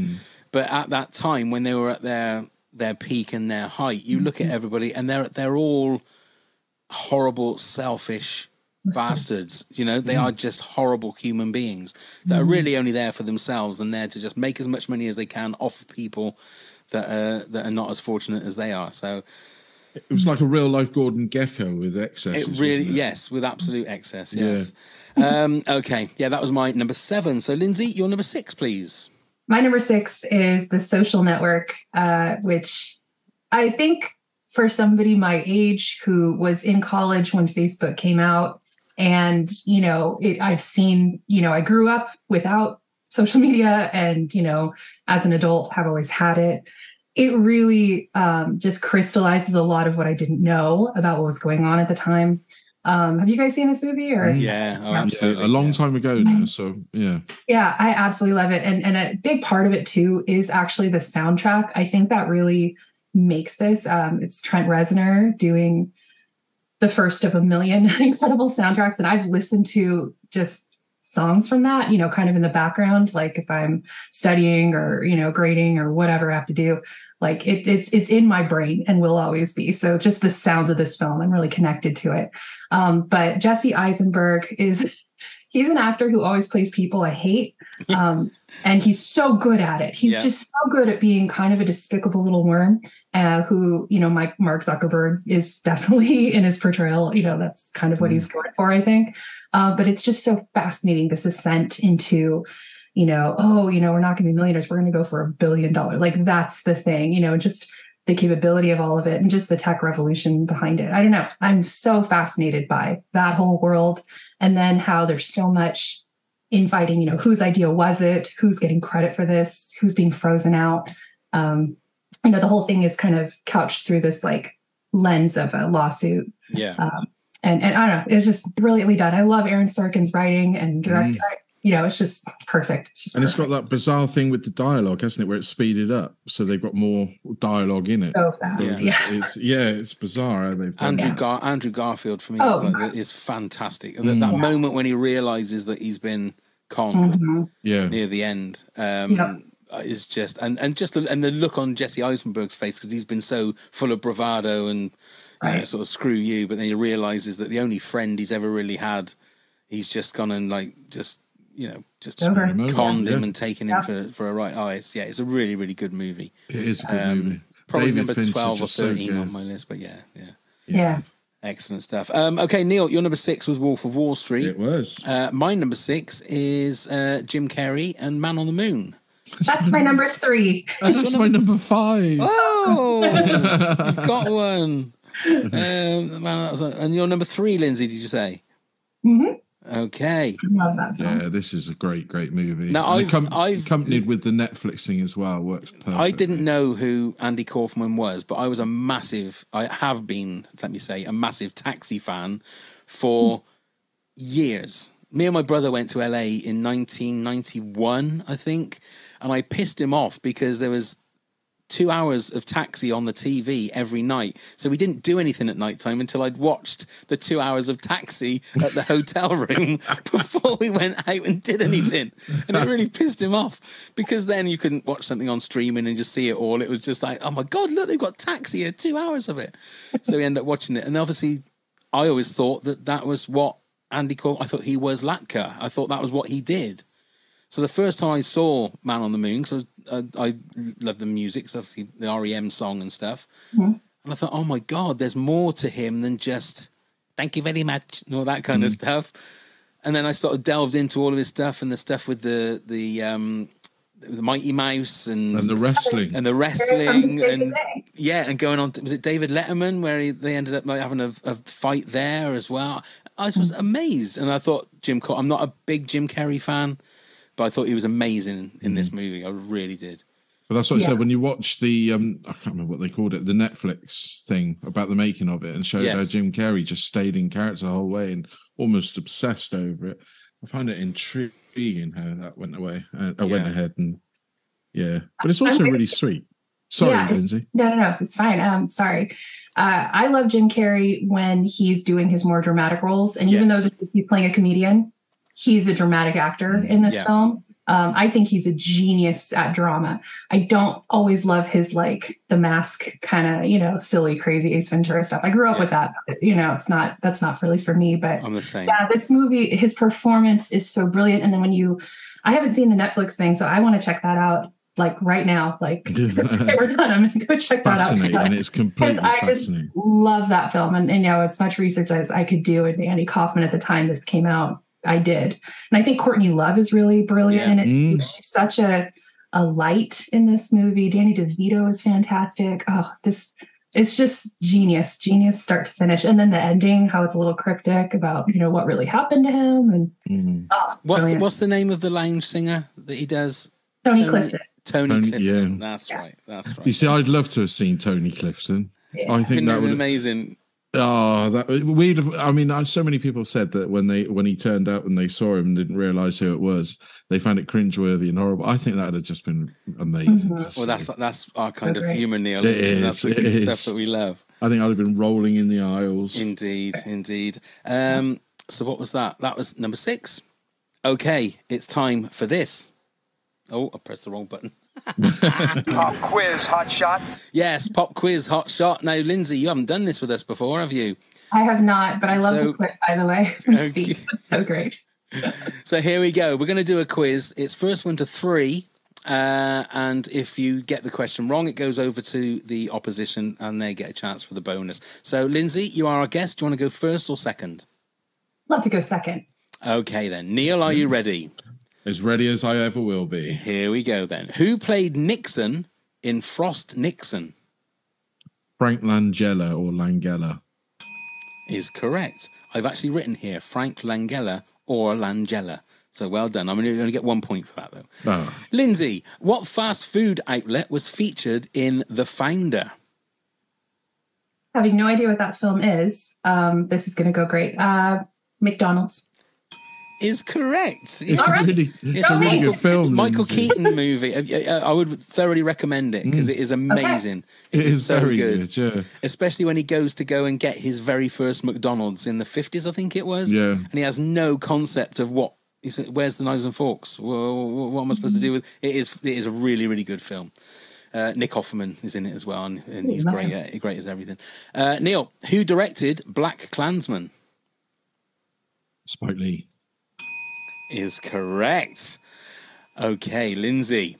But at that time when they were at their peak and their height, you look at everybody and they're all horrible, selfish bastards. You know, they are just horrible human beings that are really only there for themselves and there to just make as much money as they can off people that are not as fortunate as they are. So it was like a real life Gordon Gekko with excess. It really, yes, with absolute excess. Yes. Okay. Yeah, that was my number 7. So Lindsay, your number 6, please. My number 6 is The Social Network, which I think for somebody my age who was in college when Facebook came out, and, you know, I've seen, you know, I grew up without social media and, you know, as an adult have always had it. It really just crystallizes a lot of what I didn't know about what was going on at the time. Have you guys seen this movie? Or absolutely. A long time ago now. So yeah, I absolutely love it. And a big part of it too is actually the soundtrack. I think that really makes this. It's Trent Reznor doing the first of a million incredible soundtracks, and I've listened to just songs from that, you know, kind of in the background, like if I'm studying or, you know, grading or whatever I have to do. Like it's in my brain and will always be. So just the sounds of this film, I'm really connected to it. But Jesse Eisenberg he's an actor who always plays people I hate. And he's so good at it. He's just so good at being kind of a despicable little worm who, you know, Mark Zuckerberg is definitely in his portrayal. You know, that's kind of what he's going for, I think. But it's just so fascinating, this ascent into, you know, we're not going to be millionaires. We're going to go for $1 billion. Like that's the thing, you know, just the capability of all of it and just the tech revolution behind it. I don't know. I'm so fascinated by that whole world. And then how there's so much infighting, you know, whose idea was it? Who's getting credit for this? Who's being frozen out? You know, the whole thing is kind of couched through this like lens of a lawsuit. Yeah. And I don't know, it's just brilliantly done. I love Aaron Sorkin's writing and directing. You know, it's just perfect. It's just It's got that bizarre thing with the dialogue, hasn't it, where it's speeded up, so they've got more dialogue in it. So fast, it's bizarre how they've done Andrew Garfield for me is fantastic. That moment when he realizes that he's been conned near the end is just and the look on Jesse Eisenberg's face, because he's been so full of bravado and you know, sort of screw you, but then he realizes that the only friend he's ever really had, he's just gone and conned him and taken him for a right. It's a really, really good movie. It is a good movie. Probably David number Finch 12 or 13 so on my list, but yeah. Excellent stuff. Okay, Neil, your number 6 was Wolf of Wall Street. It was. My number 6 is Jim Carrey and Man on the Moon. That's my number 3. That's my number 5. Oh, you've got one. And your number 3, Lindsay, did you say? Mm-hmm. Okay. I love that film. Yeah, this is a great movie. Now, I've accompanied with the Netflix thing as well. Works perfectly. I didn't know who Andy Kaufman was, but I have been, let me say, a massive Taxi fan for years. Me and my brother went to LA in 1991, I think, and I pissed him off because there was 2 hours of Taxi on the TV every night. So we didn't do anything at nighttime until I'd watched the 2 hours of Taxi at the hotel room before we went out and did anything. And it really pissed him off because then you couldn't watch something on streaming and just see it all. It was just like, oh my God, look, they've got Taxi here, 2 hours of it. So we ended up watching it. And obviously I always thought that was what Andy called. I thought he was Latka. I thought that was what he did. So the first time I saw Man on the Moon, because I love the music, so obviously the REM song and stuff, and I thought, oh my God, there's more to him than just thank you very much and all that kind of stuff. And then I sort of delved into all of his stuff and the stuff with the Mighty Mouse and the wrestling and and going on to, was it David Letterman where they ended up like having a fight there as well. I was amazed, and I thought I'm not a big Jim Carrey fan, but I thought he was amazing in this movie. I really did. But that's what I said when you watch the I can't remember what they called it, the Netflix thing about the making of it, and showed how Jim Carrey just stayed in character the whole way and almost obsessed over it. I find it intriguing how that went away. Went ahead, and but it's also really sweet. Sorry, Lindsay. No, it's fine. Sorry. I love Jim Carrey when he's doing his more dramatic roles, and even though he's playing a comedian, he's a dramatic actor in this film. I think he's a genius at drama. I don't always love his The Mask kind of, silly, crazy Ace Ventura stuff. I grew up with that. That's not really for me, but I'm the same. Yeah, this movie, his performance is so brilliant. And then I haven't seen the Netflix thing, so I want to check that out right now. Since we're done, I'm going to go check that out. And it's completely I fascinating. just love that film. And as much research as I could do, and Andy Kaufman at the time this came out, I did. And I think Courtney Love is really brilliant in it. She's such a light in this movie. Danny DeVito is fantastic. Oh, it's just genius start to finish. And then the ending, how it's a little cryptic about, what really happened to him. And what's the name of the lounge singer that he does? Tony Clifton. Tony Clifton. Yeah. That's right. You see, I'd love to have seen Tony Clifton. Yeah. I think that would be amazing. Oh, so many people said that when he turned up and they saw him and didn't realize who it was, they found it cringeworthy and horrible. I think that would have just been amazing. Well, that's our kind of humor, Neil. That's the good stuff that we love. I think I'd have been rolling in the aisles. Indeed. So what was that? That was number 6. Okay, it's time for this. Oh, I pressed the wrong button. Pop quiz, hot shot. Yes, pop quiz, hot shot. Now, Lindsay, you haven't done this with us before, have you? I have not, but I love the quiz, by the way. Steve. It's so great. So here we go. We're going to do a quiz. It's first one to 3. And if you get the question wrong, it goes over to the opposition and they get a chance for the bonus. So, Lindsay, you are our guest. Do you want to go first or second? Love to go second. Okay, then. Neil, are you ready? As ready as I ever will be. Here we go, then. Who played Nixon in Frost Nixon? Frank Langella or Langella. Is correct. I've actually written here Frank Langella or Langella. So well done. I'm going to get 1 point for that, though. Oh. Lindsay, what fast food outlet was featured in The Founder? Having no idea what that film is, this is going to go great. McDonald's. Is correct. It's a really good film. Michael Keaton movie. I would thoroughly recommend it because it is amazing. Okay. It is so very good. Yeah. Especially when he goes to go and get his very first McDonald's in the 50s, I think it was. Yeah. And he has no concept of what. He said, "Where's the knives and forks? Well, what am I supposed to do with it?" It is a really, really good film. Nick Offerman is in it as well, and he's great. Great as everything. Neil, who directed Black Klansman? Spike Lee. Is correct. Okay, Lindsay.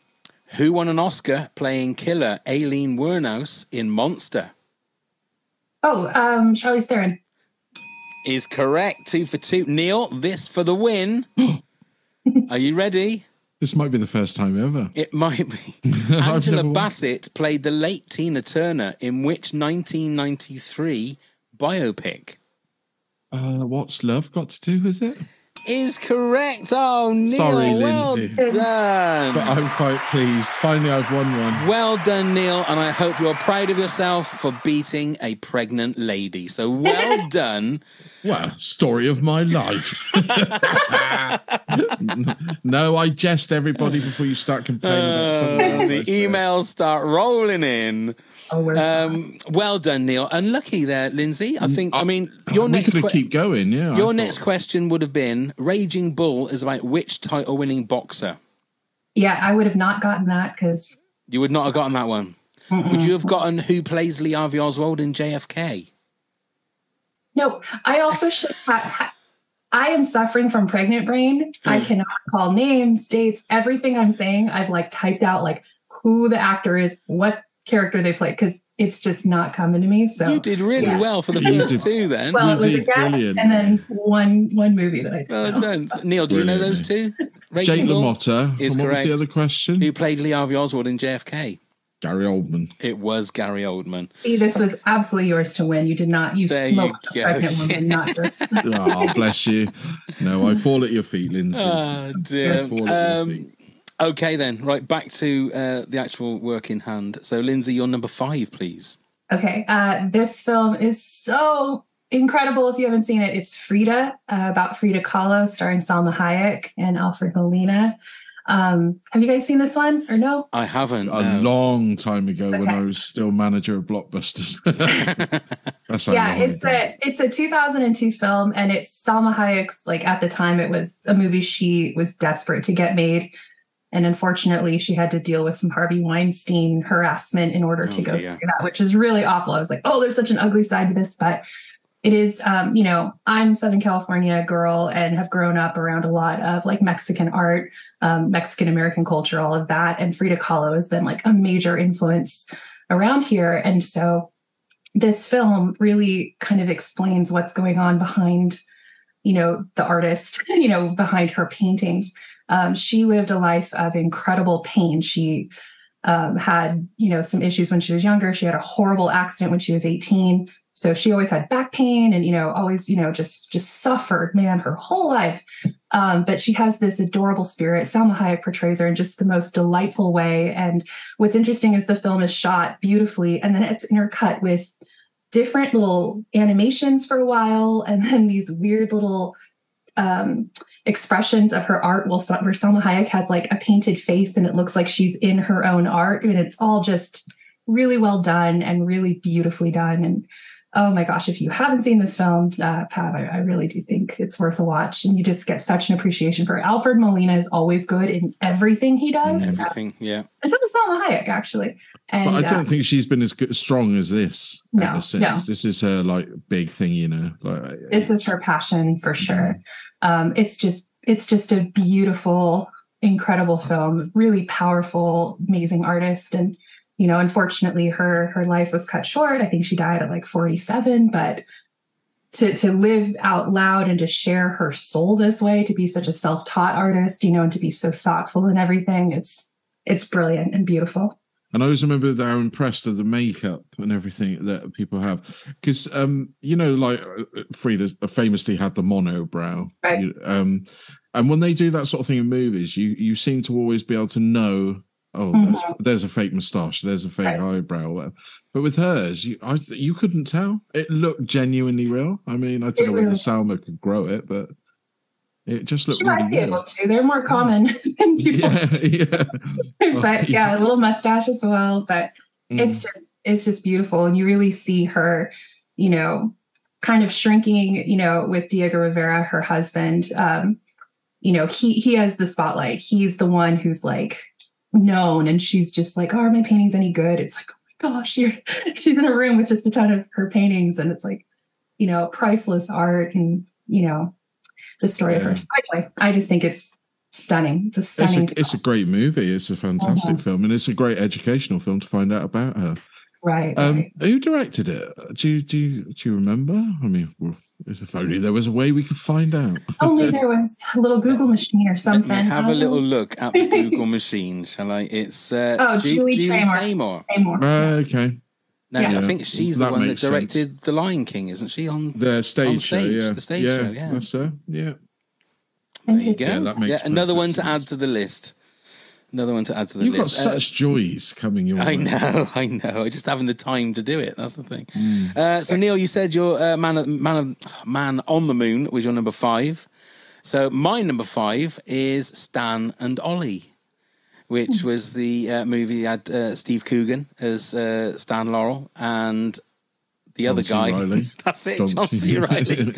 Who won an Oscar playing killer Aileen Wuornos in Monster? Oh, Charlize Theron. Is correct. 2 for 2. Neil, this for the win. Are you ready? This might be the first time ever. It might be. Angela Bassett played the late Tina Turner in which 1993 biopic? What's Love got to do with it? Is correct. Oh, Neil, sorry, well Lindsay. done. But I'm quite pleased. Finally, I've won one. Well done, Neil, and I hope you're proud of yourself for beating a pregnant lady. So well done. Well, story of my life. No, I jest everybody before you start complaining about something else. The emails start rolling in. Well done, Neil. And lucky there, Lindsay. Your next keep going. Yeah. Your next question would have been: Raging Bull is about which title-winning boxer? Yeah, I would have not gotten that because you would not have gotten that one. Would you have gotten who plays Lee Harvey Oswald in JFK? No, I also should have. I am suffering from pregnant brain. I cannot recall names, dates, everything I'm saying. I've typed out who the actor is, what character they played, because it's just not coming to me. So you did really well for the first 2 then. Well, it was a guess and then one movie that I did. Well done. Neil, do you know those 2? Jake LaMotta. Is correct. What was the other question? Who played Lee Harvey Oswald in JFK? Gary Oldman. It was Gary Oldman. See, this was absolutely yours to win. You did not. You smoked the pregnant woman, not just. Oh, bless you. No, I fall at your feet, Lindsay. Oh, dear. Okay, then. Right, back to the actual work in hand. So, Lindsay, your number 5, please. Okay. This film is so incredible if you haven't seen it. It's Frida, about Frida Kahlo, starring Salma Hayek and Alfred Molina. Have you guys seen this one or no? I haven't. A long time ago when I was still manager of Blockbusters. That's it's a 2002 film, and it's Salma Hayek's, like, at the time it was a movie she was desperate to get made. And unfortunately, she had to deal with some Harvey Weinstein harassment in order to go through that, which is really awful. I was like, oh, there's such an ugly side to this, but it is, I'm Southern California girl and have grown up around a lot of like Mexican art, Mexican American culture, all of that. And Frida Kahlo has been like a major influence around here. And so this film really kind of explains what's going on behind, the artist, behind her paintings. She lived a life of incredible pain. She had, some issues when she was younger. She had a horrible accident when she was 18. So she always had back pain and, always, just suffered, man, her whole life. But she has this adorable spirit. Salma Hayek portrays her in just the most delightful way. And what's interesting is the film is shot beautifully, and then it's intercut with different little animations for a while. And then these weird little expressions of her art where Salma Hayek has like a painted face and it looks like she's in her own art. And it's all just really well done and really beautifully done. And oh my gosh, if you haven't seen this film, Pat, I really do think it's worth a watch. And you just get such an appreciation for it. Alfred Molina is always good in everything he does. Everything, yeah. And so is Salma Hayek, actually. And, but I don't think she's been as strong as this ever since. No. This is her like big thing, Like, this is her passion for sure. It's just a beautiful, incredible film. Really powerful, amazing artist. And unfortunately, her life was cut short. I think she died at like 47. But to live out loud and to share her soul this way, to be such a self-taught artist, and to be so thoughtful and everything, it's brilliant and beautiful. And I always remember that I'm impressed of the makeup and everything that people have. Because, like Frida famously had the monobrow. Right. And when they do that sort of thing in movies, you seem to always be able to know, there's a fake moustache, there's a fake eyebrow. Whatever. But with hers, you couldn't tell. It looked genuinely real. I mean, I don't know whether Salma could grow it, but it just looked really might be real. able to. They're more common than people. Yeah. But a little mustache as well. But it's just beautiful. And you really see her, kind of shrinking, with Diego Rivera, her husband. He has the spotlight. He's the one who's like known, and she's just like, oh, are my paintings any good? It's like, oh my gosh, she's in a room with just a ton of her paintings, and it's like, priceless art, and the story of her. So anyway, I just think it's stunning. It's a stunning. It's a great movie. It's a fantastic film, and it's a great educational film to find out about her. Right. Who directed it? Do you remember? I mean, if only there was a way we could find out. Only there was a little Google machine or something. Let me have a little look at the Google machine, shall I? It's Julie Taymor. Okay. No, I think she's the one that directed The Lion King, isn't she? On the stage show, yeah. The stage show, yeah. That's her, yeah. There you go. Yeah, that makes another one to add to the list. You've got such joys coming your way. I know. Just having the time to do it. That's the thing. So, Neil, you said your Man on the Moon was your number 5. So my number 5 is Stan and Ollie, which was the movie that had Steve Coogan as Stan Laurel and the other guy. Reilly. That's it, John C. Reilly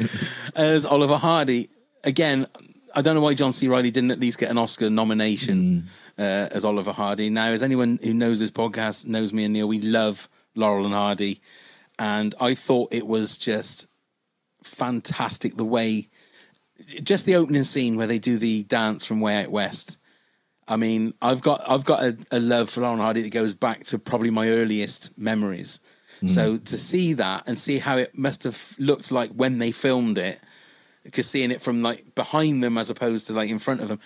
as Oliver Hardy. Again, I don't know why John C. Reilly didn't at least get an Oscar nomination as Oliver Hardy. Now, as anyone who knows this podcast knows me and Neil, we love Laurel and Hardy. And I thought it was just fantastic the way, just the opening scene where they do the dance from Way Out West. I mean, I've got a love for Laurel and Hardy that goes back to probably my earliest memories. So to see that and see how it must have looked like when they filmed it, because seeing it from like behind them as opposed to like in front of them,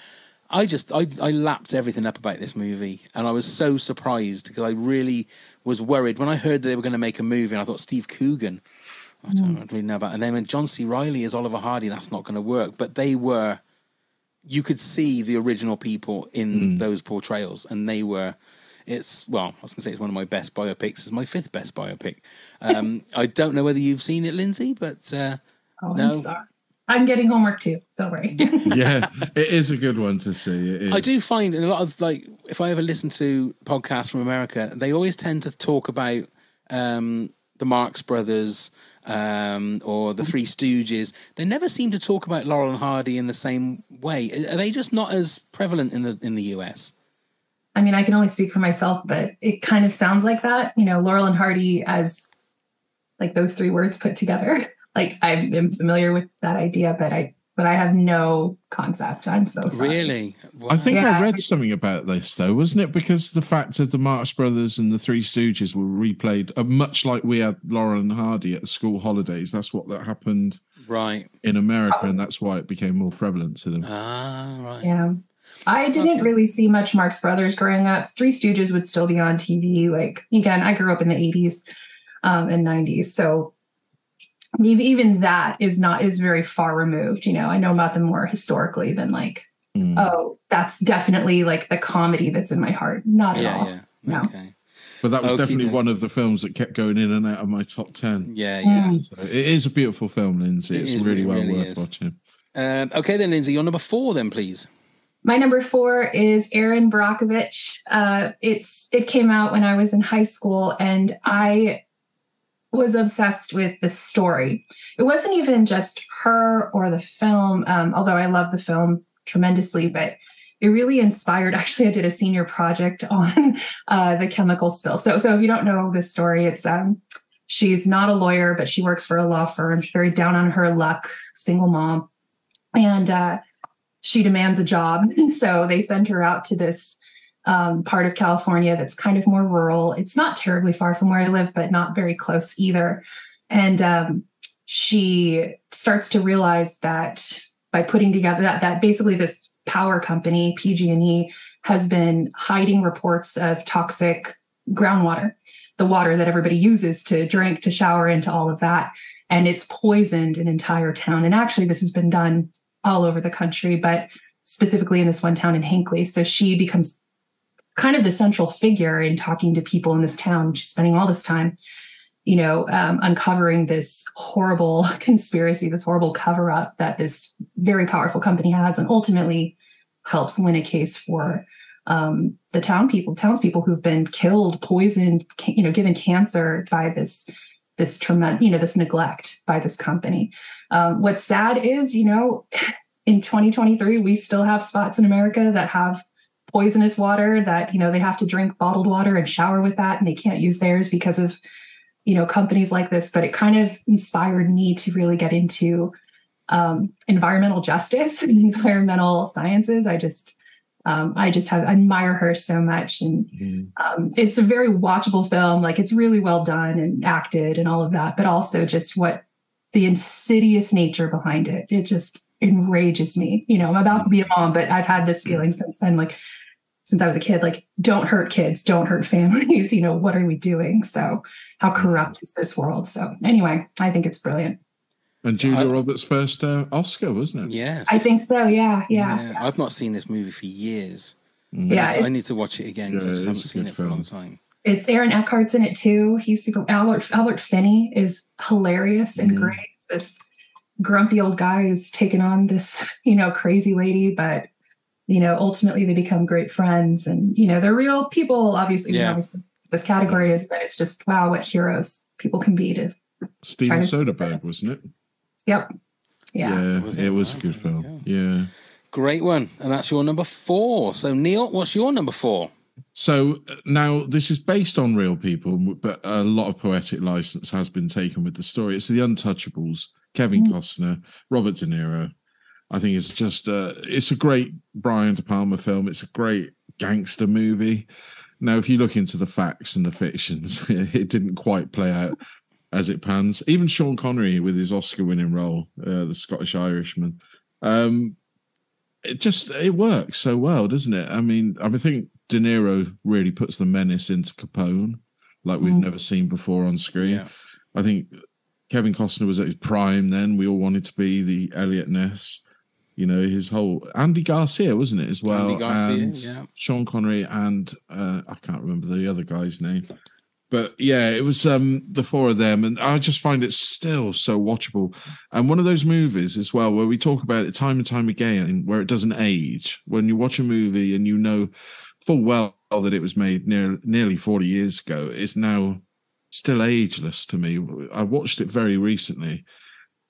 I lapped everything up about this movie, and I was so surprised because I really was worried when I heard that they were going to make a movie, and I thought Steve Coogan, I don't really know about, and then when John C. Reilly as Oliver Hardy, that's not going to work. But they were you could see the original people in those portrayals, and they were. I was going to say it's one of my best biopics. It's my 5th best biopic. I don't know whether you've seen it, Lindsay, but no. I'm sorry. I'm getting homework too. Don't worry. Yeah, it is a good one to see. It is. I do find in a lot of if I ever listen to podcasts from America, they always tend to talk about the Marx Brothers or the Three Stooges. They never seem to talk about Laurel and Hardy in the same way. Are they just not as prevalent in the US? I mean, I can only speak for myself, but it kind of sounds like that. Laurel and Hardy as like those 3 words put together. Like I am familiar with that idea, but I have no concept. I'm so sorry. Really? Wow. I think I read something about this though, wasn't it? Because the fact of the Marx Brothers and the Three Stooges were replayed much like we had Laurel and Hardy at the school holidays. That's what that happened in America, and that's why it became more prevalent to them. Ah, right. Yeah. I didn't really see much Marx Brothers growing up. Three Stooges would still be on TV. Like, again, I grew up in the 80s and 90s. So even that is very far removed. I know about them more historically than that's definitely like the comedy that's in my heart. Not at all. Yeah. No. Okay. But that was definitely one of the films that kept going in and out of my top 10. Yeah. So it is a beautiful film, Lindsay. It's really worth watching. Okay, then, Lindsay, your number 4 then, please. My number 4 is Erin Brockovich. It came out when I was in high school, and I was obsessed with the story. It wasn't even just her or the film, although I love the film tremendously, but it really inspired. Actually, I did a senior project on the chemical spill. So if you don't know this story, it's she's not a lawyer, but she works for a law firm. She's very down on her luck, single mom, and she demands a job. And so they send her out to this part of California that's kind of more rural. It's not terribly far from where I live, but not very close either. And she starts to realize that by putting together that basically this power company, PG&E, has been hiding reports of toxic groundwater, the water that everybody uses to drink, to shower, into all of that. And it's poisoned an entire town. And actually, this has been done all over the country, but specifically in this one town in Hinckley. So she becomes kind of the central figure in talking to people in this town. She's spending all this time, uncovering this horrible conspiracy, this horrible cover-up that this very powerful company has, and ultimately helps win a case for the townspeople who've been killed, poisoned, given cancer by this neglect by this company. What's sad is, in 2023, we still have spots in America that have poisonous water that, they have to drink bottled water and shower with that, and they can't use theirs because of, companies like this. But it kind of inspired me to really get into environmental justice and environmental sciences. I just admire her so much. And it's a very watchable film. Like, it's really well done and acted and all of that, but also just what the insidious nature behind it. It just enrages me. I'm about to be a mom, but I've had this feeling since then, since I was a kid, don't hurt kids, don't hurt families. What are we doing? So how corrupt is this world? So anyway, I think it's brilliant. And Julia Roberts' first Oscar, wasn't it? Yes. I think so. Yeah. I've not seen this movie for years. Yeah. I need to watch it again because I just haven't seen it for a long time. It's Aaron Eckhart's in it too. He's super. Albert Finney is hilarious and great. It's this grumpy old guy who's taken on this, crazy lady, but ultimately they become great friends, and they're real people. Obviously, obviously this category is, but it's just wow, what heroes people can be. To Steven Soderbergh, wasn't it? Yep. Yeah, it was a good film. Yeah. Great one. And that's your number 4. So Neil, what's your number 4? So now this is based on real people, but a lot of poetic license has been taken with the story. It's The Untouchables, Kevin Costner, Robert De Niro. I think it's just it's a great Brian De Palma film. It's a great gangster movie. Now, if you look into the facts and the fictions, it didn't quite play out as it pans. Even Sean Connery with his Oscar-winning role, the Scottish Irishman, it works so well, doesn't it? I think De Niro really puts the menace into Capone like we've never seen before on screen. Yeah. I think Kevin Costner was at his prime then. We all wanted to be the Elliot Ness. You know, his whole Andy Garcia, wasn't it, as well? Andy Garcia, and yeah. Sean Connery and I can't remember the other guy's name. But yeah, it was the four of them, and I just find it still so watchable. And one of those movies as well, where we talk about it time and time again, where it doesn't age. When you watch a movie and you know full well that it was made nearly 40 years ago, it's now still ageless to me. I watched it very recently,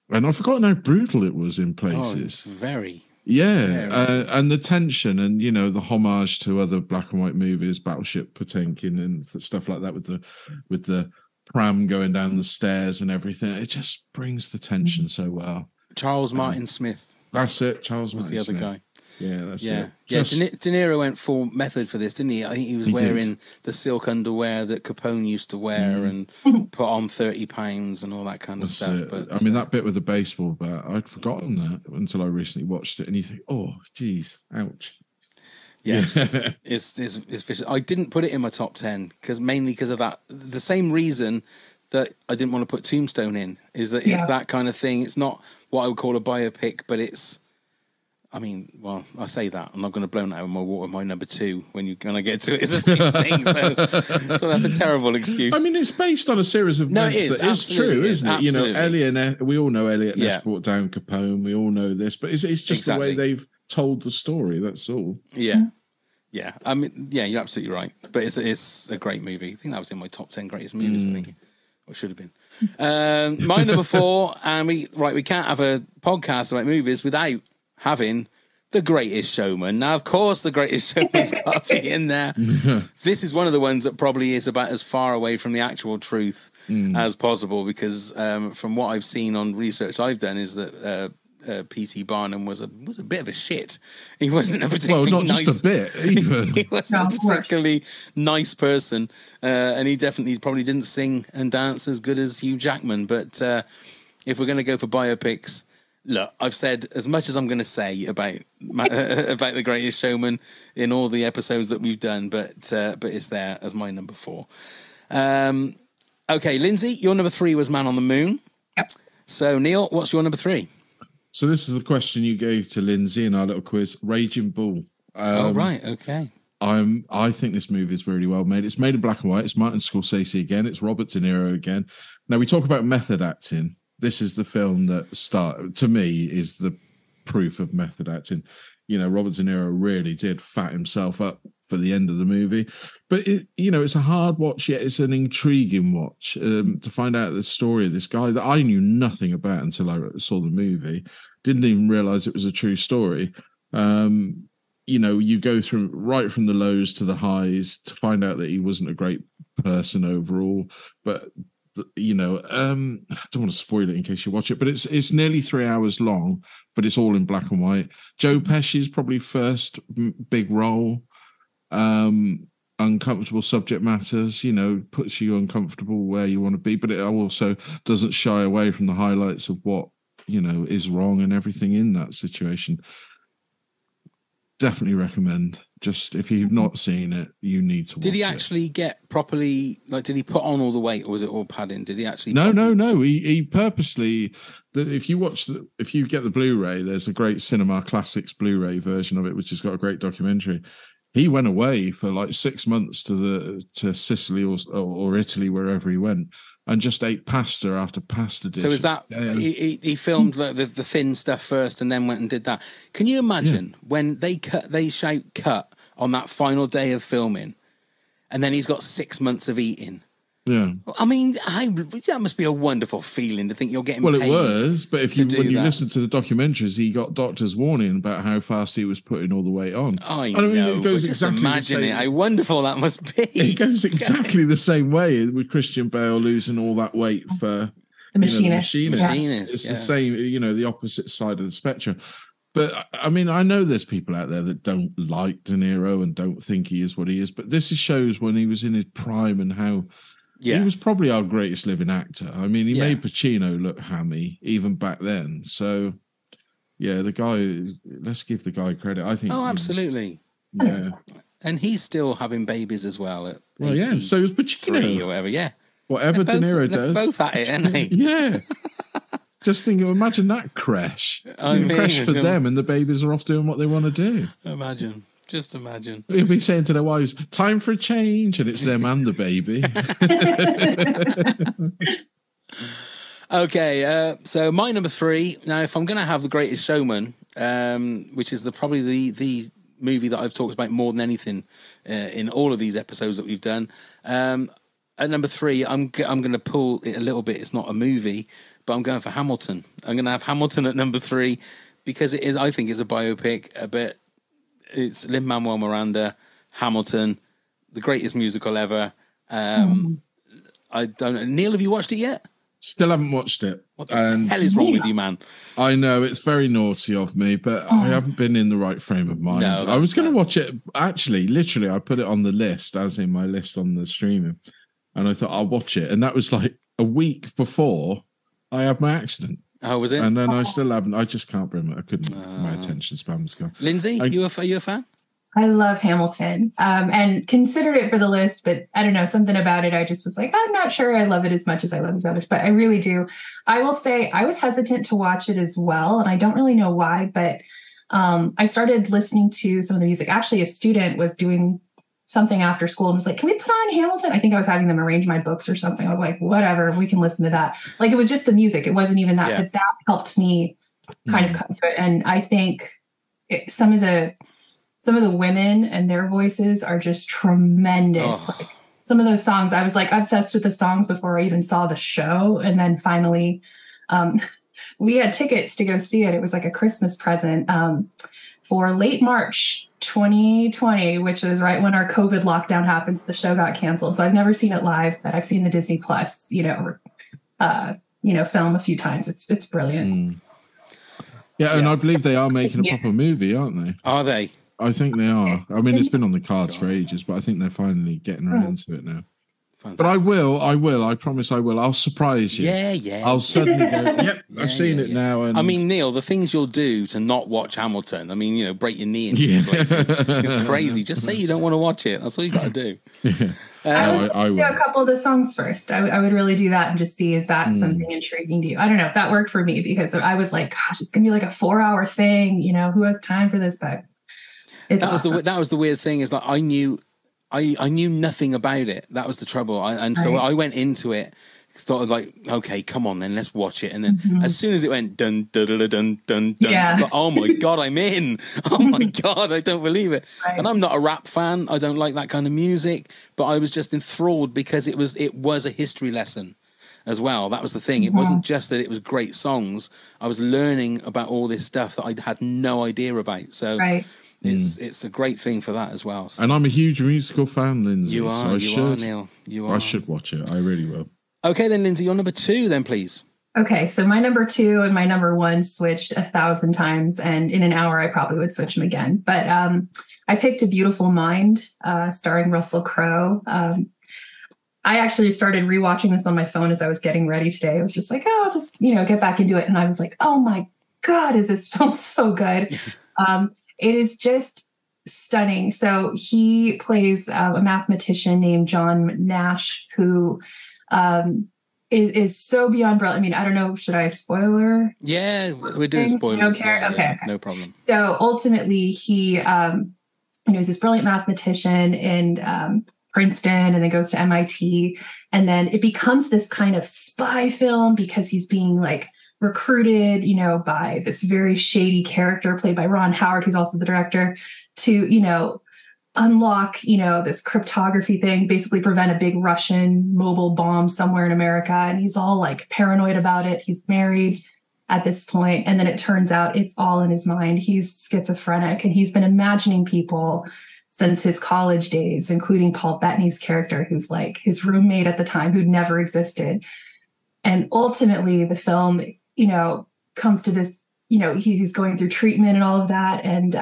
and I've forgotten how brutal it was in places. Oh, it's very. Yeah, and the tension and, you know, the homage to other black and white movies, Battleship Potemkin and stuff like that with the pram going down the stairs and everything. It just brings the tension so well. Charles Martin Smith. That's it. Charles was Martin the other Smith. guy. Yeah, that's yeah. it. Yeah, De Niro went full method for this, didn't he? I think he was wearing the silk underwear that Capone used to wear and put on 30 pounds and all that kind of stuff. But I mean, that bit with the baseball bat, I'd forgotten that until I recently watched it, and you think, oh, geez, ouch. Yeah, it's vicious. I didn't put it in my top 10 mainly because of that. The same reason that I didn't want to put Tombstone in is that it's that kind of thing. It's not what I would call a biopic, but it's. I mean, well, I say that. I'm not going to blow that out of my water. My number 2, when you're going to get to it, it's the same thing. So that's a terrible excuse. I mean, it's based on a series of events that is true, isn't it? Absolutely. You know, Elliot. We all know Elliot Ness brought down Capone. We all know this, but it's just the way they've told the story. That's all. Yeah, yeah. I mean, yeah, you're absolutely right. But it's a great movie. I think that was in my top 10 greatest movies. I think, or should have been. My number 4, and we can't have a podcast about movies without having The Greatest Showman. Now, of course, The Greatest Showman's got to be in there. This is one of the ones that probably is about as far away from the actual truth as possible, because from what I've seen on research I've done is that P.T. Barnum was a bit of a shit. He wasn't a particularly just a bit, even. He wasn't a particularly nice person, and he definitely probably didn't sing and dance as good as Hugh Jackman. But if we're going to go for biopics, look, I've said as much as I'm going to say about The Greatest Showman in all the episodes that we've done, but it's there as my number 4. Okay, Lindsay, your number 3 was Man on the Moon. Yep. So, Neil, what's your number 3? So this is the question you gave to Lindsay in our little quiz, Raging Bull. Right, okay. I think this movie is really well made. It's made in black and white. It's Martin Scorsese again. It's Robert De Niro again. Now, we talk about method acting. This is the film that to me, is the proof of method acting. You know, Robert De Niro really did fat himself up for the end of the movie. But, it's a hard watch, yet it's an intriguing watch to find out the story of this guy that I knew nothing about until I saw the movie. Didn't even realize it was a true story. You go right from the lows to the highs to find out that he wasn't a great person overall. But I don't want to spoil it in case you watch it, but it's nearly 3 hours long, but it's all in black and white. Joe Pesci's probably first big role. Uncomfortable subject matters, puts you uncomfortable where you want to be, but it also doesn't shy away from the highlights of what, is wrong and everything in that situation. Definitely recommend. Just if you've not seen it, you need to watch it. Did he actually get properly, did he put on all the weight, or was it all padding? Did he actually? No. He purposely, if you get the Blu-ray, there's a great Cinema Classics Blu-ray version of it, which has got a great documentary. He went away for 6 months to Sicily or Italy, wherever he went, and just ate pasta after pasta dish. So is that he filmed the thin stuff first and then went and did that? Can you imagine when they shout cut on that final day of filming, and then he's got 6 months of eating? Yeah, I mean, that must be a wonderful feeling to think you're getting paid. Well, it was, but when you listen to the documentaries, he got doctors warning about how fast he was putting all the weight on. I know, it goes exactly imagine it. How wonderful that must be. It goes exactly the same way with Christian Bale losing all that weight for the machinist. It's the same, the opposite side of the spectrum. But I mean, I know there's people out there that don't like De Niro and don't think he is what he is, but this shows when he was in his prime and how. Yeah. He was probably our greatest living actor. I mean, he made Pacino look hammy even back then. So, the guy, let's give the guy credit. I think. Oh, absolutely. Yeah. And he's still having babies as well. So is Pacino. Or whatever, yeah. Whatever De Niro does. They're both at it, aren't they? Yeah. Just think, imagine that crash. I mean, crash for them, and the babies are off doing what they want to do. Imagine. Just imagine. You'll be saying to their wives, time for a change, and it's them and the baby. Okay, so my number 3. Now, if I'm going to have The Greatest Showman, which is probably the movie that I've talked about more than anything in all of these episodes that we've done, at number 3, I'm going to pull it a little bit. It's not a movie, but I'm going for Hamilton. I'm going to have Hamilton at number 3 because it is. I think it's a biopic, but it's Lin-Manuel Miranda, Hamilton, the greatest musical ever. I don't know. Neil, have you watched it yet? Still haven't watched it. What the hell is wrong with you, man? I know, it's very naughty of me, but I haven't been in the right frame of mind. No, I was going to watch it, actually, literally, I put it on the list, as in my list on the streaming, and I thought I'll watch it. And that was like a week before I had my accident. Oh, was it? And then I still haven't. I just can't bring it. I couldn't. My attention span was gone. Lindsay, you a fan? I love Hamilton and considered it for the list, but I don't know, something about it. I just was like, I'm not sure I love it as much as I love his others, but I really do. I will say I was hesitant to watch it as well. And I don't really know why, but I started listening to some of the music. Actually, a student was doing something after school and was like, can we put on Hamilton? I think I was having them arrange my books or something. I was like, whatever, we can listen to that. Like, it was just the music. It wasn't even that, but that helped me kind of come to it. And I think some of the women and their voices are just tremendous. Like, some of those songs, I was like obsessed with the songs before I even saw the show. And then finally, we had tickets to go see it. It was like a Christmas present for late March 2020, which is right when our COVID lockdown happens. The show got canceled. So I've never seen it live, but I've seen the Disney Plus, film a few times. It's brilliant. Yeah, and I believe they are making a proper movie, aren't they? Are they? I think they are. I mean, it's been on the cards for ages, but I think they're finally getting around to it now. Fantastic. But I will. I promise I will. I'll surprise you. Yeah. I'll suddenly go, yep, I've seen it now. And I mean, Neil, the things you'll do to not watch Hamilton, I mean, break your knee into places. It's crazy. Just say you don't want to watch it. That's all you got to do. I would do a couple of the songs first. I would really do that and just see, is that something intriguing to you? I don't know. That worked for me because I was like, gosh, it's going to be like a 4-hour thing. Who has time for this? But that was the weird thing, is that I knew nothing about it. That was the trouble. So I went into it sort of like, okay, come on then, let's watch it. And then as soon as it went dun dun dun dun dun dun, I was like, oh my god, I'm in. Oh my god, I don't believe it. And I'm not a rap fan. I don't like that kind of music, but I was just enthralled because it was a history lesson as well. That was the thing. It wasn't just that it was great songs. I was learning about all this stuff that I had no idea about. So it's a great thing for that as well. So. And I'm a huge musical fan, Lindsay. You are, Neil. You are. I should watch it. I really will. Okay, then, Lindsay, your number 2, then, please. Okay, so my number 2 and my number 1 switched 1,000 times, and in an hour I probably would switch them again. But I picked A Beautiful Mind, starring Russell Crowe. I actually started rewatching this on my phone as I was getting ready today. I was just like, I'll just get back into it, and I was like, oh my god, is this film so good? It is just stunning. So he plays a mathematician named John Nash, who is so beyond brilliant. I mean, I don't know, should I spoiler? Yeah, we're doing spoilers. Okay. No problem. So ultimately he is this brilliant mathematician in Princeton, and then goes to MIT, and then it becomes this kind of spy film because he's being like recruited, by this very shady character played by Ron Howard, who's also the director, to, unlock, this cryptography thing, basically prevent a big Russian mobile bomb somewhere in America. And he's all like paranoid about it. He's married at this point. And then it turns out it's all in his mind. He's schizophrenic, and he's been imagining people since his college days, including Paul Bettany's character, who's like his roommate at the time, who'd never existed. And ultimately the film, comes to this, he's going through treatment and all of that, and,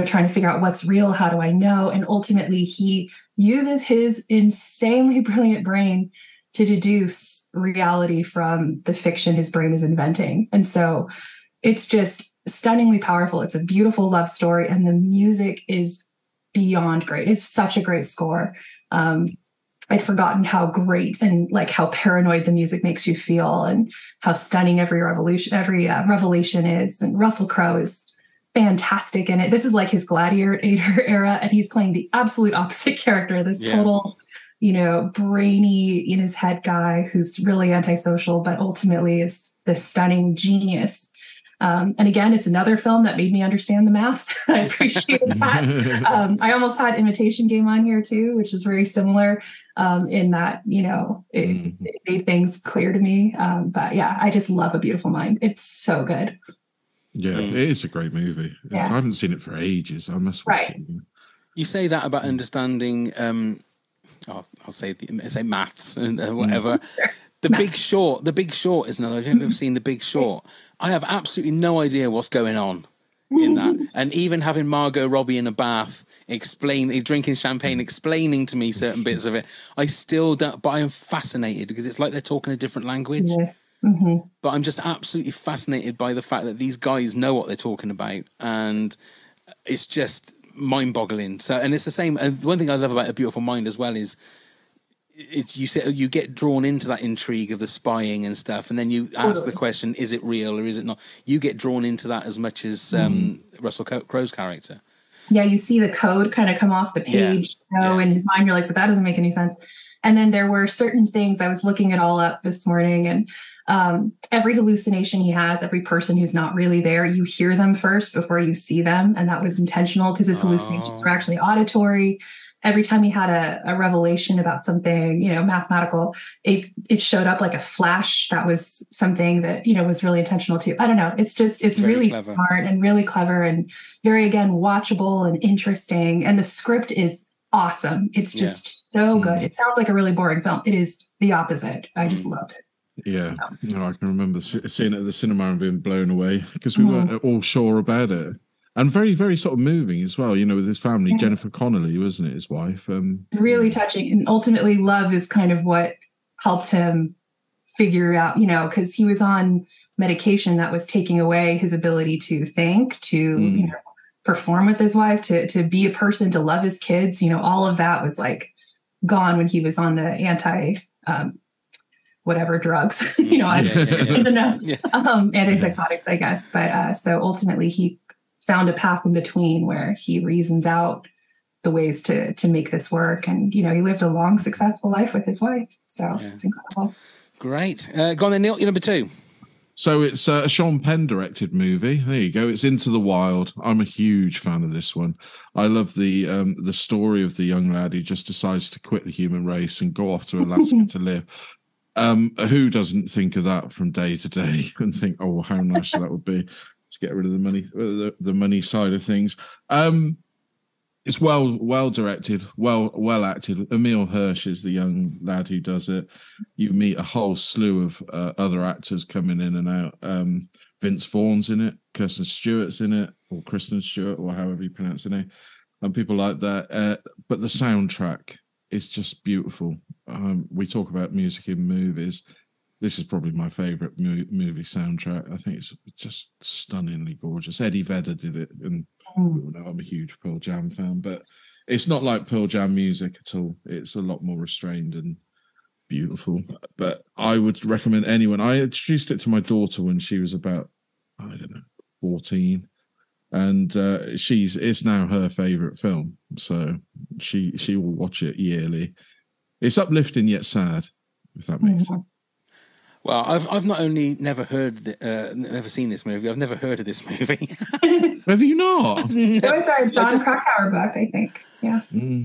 trying to figure out what's real. How do I know? And ultimately he uses his insanely brilliant brain to deduce reality from the fiction his brain is inventing. And so it's just stunningly powerful. It's a beautiful love story, and the music is beyond great. It's such a great score. I'd forgotten how great and like how paranoid the music makes you feel, and how stunning every revelation is. And Russell Crowe is fantastic in it. This is like his Gladiator era, and he's playing the absolute opposite character. This total, brainy in his head guy who's really antisocial, but ultimately is this stunning genius. And again, it's another film that made me understand the math. I appreciate that. I almost had Imitation Game on here too, which is very similar in that, it made things clear to me. But yeah, I just love A Beautiful Mind. It's so good. Yeah, it is a great movie. I haven't seen it for ages. I must watch it. You say that about understanding, I'll say maths and whatever. The Big Short. The Big Short is another. Have you ever seen The Big Short? I have absolutely no idea what's going on in that. And even having Margot Robbie in a bath, drinking champagne, explaining to me certain bits of it, I still don't. But I am fascinated because it's like they're talking a different language. Yes. Mm-hmm. But I'm just absolutely fascinated by the fact that these guys know what they're talking about, and it's just mind-boggling. So, and it's the same. And one thing I love about A Beautiful Mind as well is, you get drawn into that intrigue of the spying and stuff, and then you ask the question, is it real or is it not? You get drawn into that as much as Russell Crowe's character. Yeah, you see the code kind of come off the page, in his mind. You're like, but that doesn't make any sense. And then there were certain things, I was looking it all up this morning, and every hallucination he has, every person who's not really there, you hear them first before you see them. And that was intentional because his hallucinations were actually auditory. Every time he had a revelation about something, mathematical, it showed up like a flash. That was something that, was really intentional too. I don't know. It's really clever. Smart and really clever and very, again, watchable and interesting. And the script is awesome. It's just so good. It sounds like a really boring film. It is the opposite. I just loved it. Yeah. No, I can remember seeing it at the cinema and being blown away because we weren't all sure about it. And very, very sort of moving as well, with his family. Jennifer Connelly, wasn't it, his wife? Really touching. And ultimately, love is kind of what helped him figure out, because he was on medication that was taking away his ability to think, to, perform with his wife, to be a person, to love his kids. All of that was like gone when he was on the whatever drugs, antipsychotics, I guess. But so ultimately, he found a path in between where he reasons out the ways to make this work. And, he lived a long, successful life with his wife. So it's incredible. Great. Go on then, Neil, your number 2. So it's a Sean Penn directed movie. There you go. It's Into the Wild. I'm a huge fan of this one. I love the story of the young lad who just decides to quit the human race and go off to Alaska to live. Who doesn't think of that from day to day and think, oh, how nice that would be to get rid of the money, the money side of things. It's well directed, well acted. Emil Hirsch is the young lad who does it. You meet a whole slew of other actors coming in and out. Vince Vaughn's in it, Kristen Stewart's in it, or Kristen Stewart, or however you pronounce her name, and people like that. But the soundtrack is just beautiful. We talk about music in movies. This is probably my favourite movie soundtrack. I think it's just stunningly gorgeous. Eddie Vedder did it, and I'm a huge Pearl Jam fan, but it's not like Pearl Jam music at all. It's a lot more restrained and beautiful. But I would recommend anyone. I introduced it to my daughter when she was about, 14, and it's now her favourite film. So she will watch it yearly. It's uplifting yet sad, if that makes sense. Well, I've not only never seen this movie, I've never heard of this movie. Have you not? No. It was our John Krakauer book, I think. Yeah.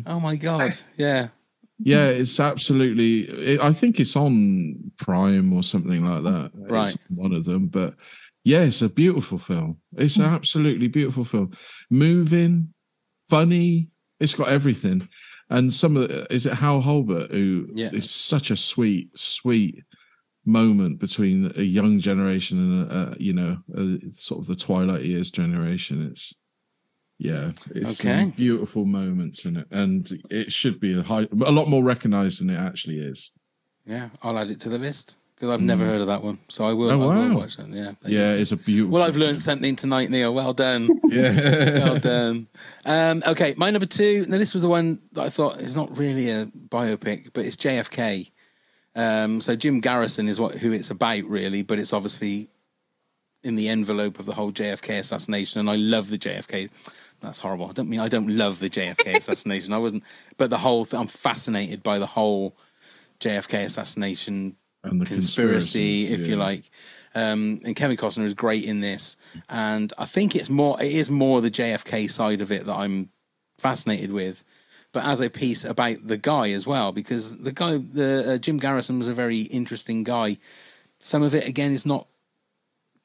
Oh my God. Yeah. Yeah, it's absolutely. I think it's on Prime or something like that. Right. It's one of them, but yeah, it's a beautiful film. It's an absolutely beautiful film. Moving, funny. It's got everything. And is it Hal Holbert who is such a sweet moment between a young generation and sort of the twilight years generation. It's some beautiful moments in it, and it should be a lot more recognized than it actually is. Yeah, I'll add it to the list because I've never heard of that one. So I will. Oh, I wow. will watch it. Yeah, it's a beautiful. Well, I've learned something tonight, Neil. Well done. Yeah, well done. Okay, my number 2. Now, this was the one that I thought is not really a biopic, but it's JFK. So Jim Garrison is who it's about, really, but it's obviously in the envelope of the whole JFK assassination, and I love the JFK. That's horrible. I don't love the JFK assassination. I wasn't, but the whole. I'm fascinated by the whole JFK assassination and the conspiracy, if you like. And Kevin Costner is great in this, and I think it is more the JFK side of it that I'm fascinated with. But as a piece about the guy as well, because the guy, Jim Garrison, was a very interesting guy. Some of it, again, is not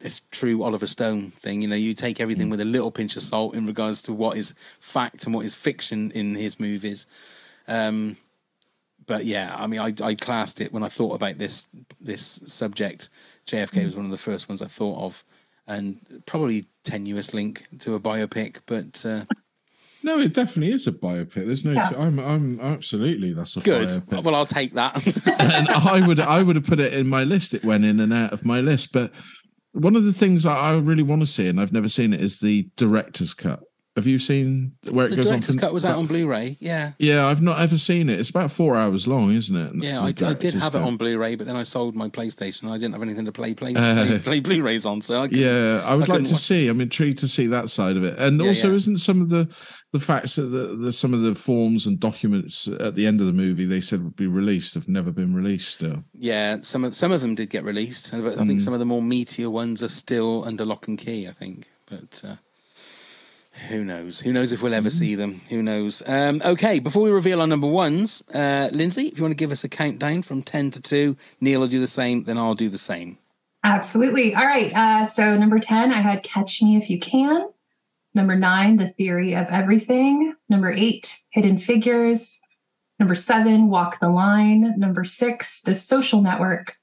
this true Oliver Stone thing. You know, you take everything with a little pinch of salt in regards to what is fact and what is fiction in his movies. But yeah, I mean, I classed it when I thought about this subject. JFK was one of the first ones I thought of, and probably tenuous link to a biopic, but. No, it definitely is a biopic. There's no. Yeah. I'm absolutely. That's a good. Biopic. Well, I'll take that. And I would have put it in my list. It went in and out of my list. But one of the things I really want to see, and I've never seen it, is the director's cut. Have you seen where it goes on? The director's cut was out on Blu-ray. Yeah. Yeah, I've not ever seen it. It's about 4 hours long, isn't it? Yeah, I did have it on Blu-ray, but then I sold my PlayStation. I didn't have anything to play Blu-rays on, so I would like to see. I'm intrigued to see that side of it. And also, isn't some of the facts that some of the forms and documents at the end of the movie they said would be released have never been released still? Yeah, some of them did get released, but I think some of the more meatier ones are still under lock and key. I think, but. Who knows? Who knows if we'll ever see them? Who knows? Okay, before we reveal our number ones, Lindsay, if you want to give us a countdown from 10 to 2, Neil will do the same, then I'll do the same. Absolutely. All right. So number 10, I had Catch Me If You Can. Number 9, The Theory of Everything. Number 8, Hidden Figures. Number 7, Walk the Line. Number 6, The Social Network.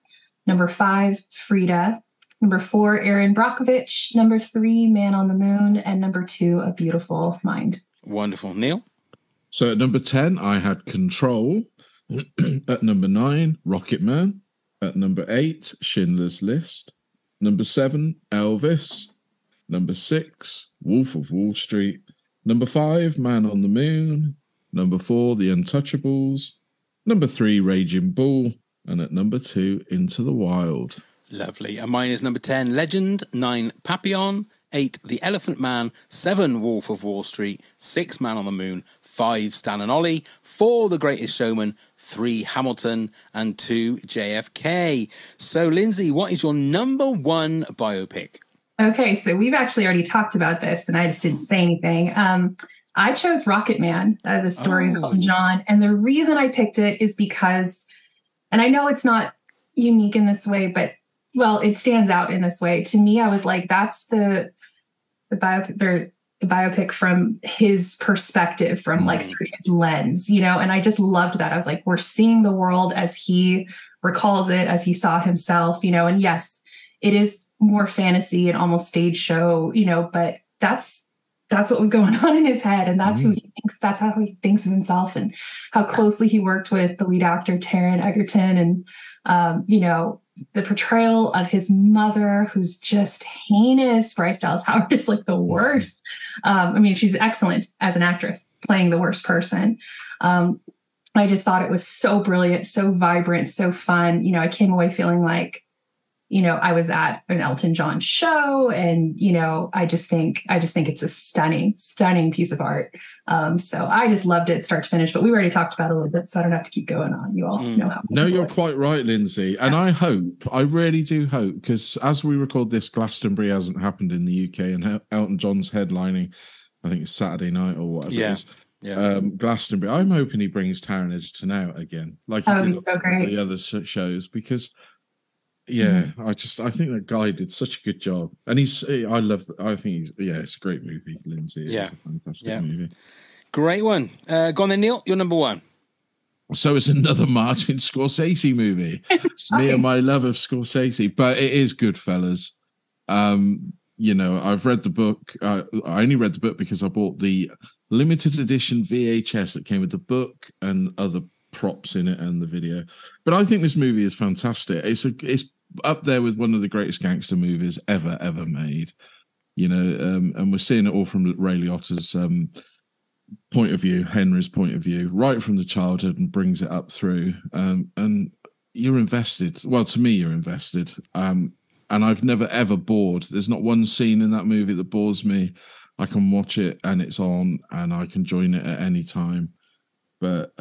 Number 5, Frida. Number 4, Erin Brockovich. Number 3, Man on the Moon. And number 2, A Beautiful Mind. Wonderful. Neil? So at number 10, I had Control. At number 9, Rocket Man. At number 8, Schindler's List. Number 7, Elvis. Number 6, Wolf of Wall Street. Number 5, Man on the Moon. Number 4, The Untouchables. Number 3, Raging Bull. And at number 2, Into the Wild. Lovely. And mine is number 10, Legend, 9, Papillon, 8, The Elephant Man, 7, Wolf of Wall Street, 6, Man on the Moon, 5, Stan and Ollie, 4, The Greatest Showman, 3, Hamilton, and 2, JFK. So, Lindsay, what is your number 1 biopic? Okay, so we've actually already talked about this, and I just didn't say anything. I chose Rocket Man, the story of Elton John. And the reason I picked it is because, and I know it's not unique in this way, but well, it stands out in this way. To me, I was like, that's the biopic from his perspective, from like through his lens, you know, and I just loved that. I was like, we're seeing the world as he recalls it, as he saw himself, you know, and yes, it is more fantasy and almost stage show, you know, but that's what was going on in his head. And that's who he thinks, that's how he thinks of himself, and how closely he worked with the lead actor, Taron Egerton, and, you know, the portrayal of his mother, who's just heinous. Bryce Dallas Howard is like the worst. I mean, she's excellent as an actress, playing the worst person. I just thought it was so brilliant, so vibrant, so fun. You know, I came away feeling like, you know, I was at an Elton John show, and, you know, I just think it's a stunning piece of art. So I just loved it start to finish, but we already talked about it a little bit, so I don't have to keep going on. You all know how. No, you're quite right, Lindsay. And I really do hope, because as we record this, Glastonbury hasn't happened in the UK, and Elton John's headlining, I think it's Saturday night or whatever it is. Yeah. Glastonbury. I'm hoping he brings Taron Egerton out again, like he did so great. The other shows, because I think that guy did such a good job, and it's a great movie, Lindsay. It's a fantastic movie. Great one. Go on then, Neil. You're number 1. So it's another Martin Scorsese movie. It's me and my love of Scorsese, but it is Goodfellas. You know, I've read the book. I only read the book because I bought the limited edition VHS that came with the book and other props in it and the video. But I think this movie is fantastic. It's up there with one of the greatest gangster movies ever made. You know, and we're seeing it all from Ray Liotta's point of view, Henry's point of view, right from the childhood, and brings it up through. And you're invested. Well, to me, you're invested. And I've never ever bored. There's not one scene in that movie that bores me. I can watch it and it's on, and I can join it at any time. But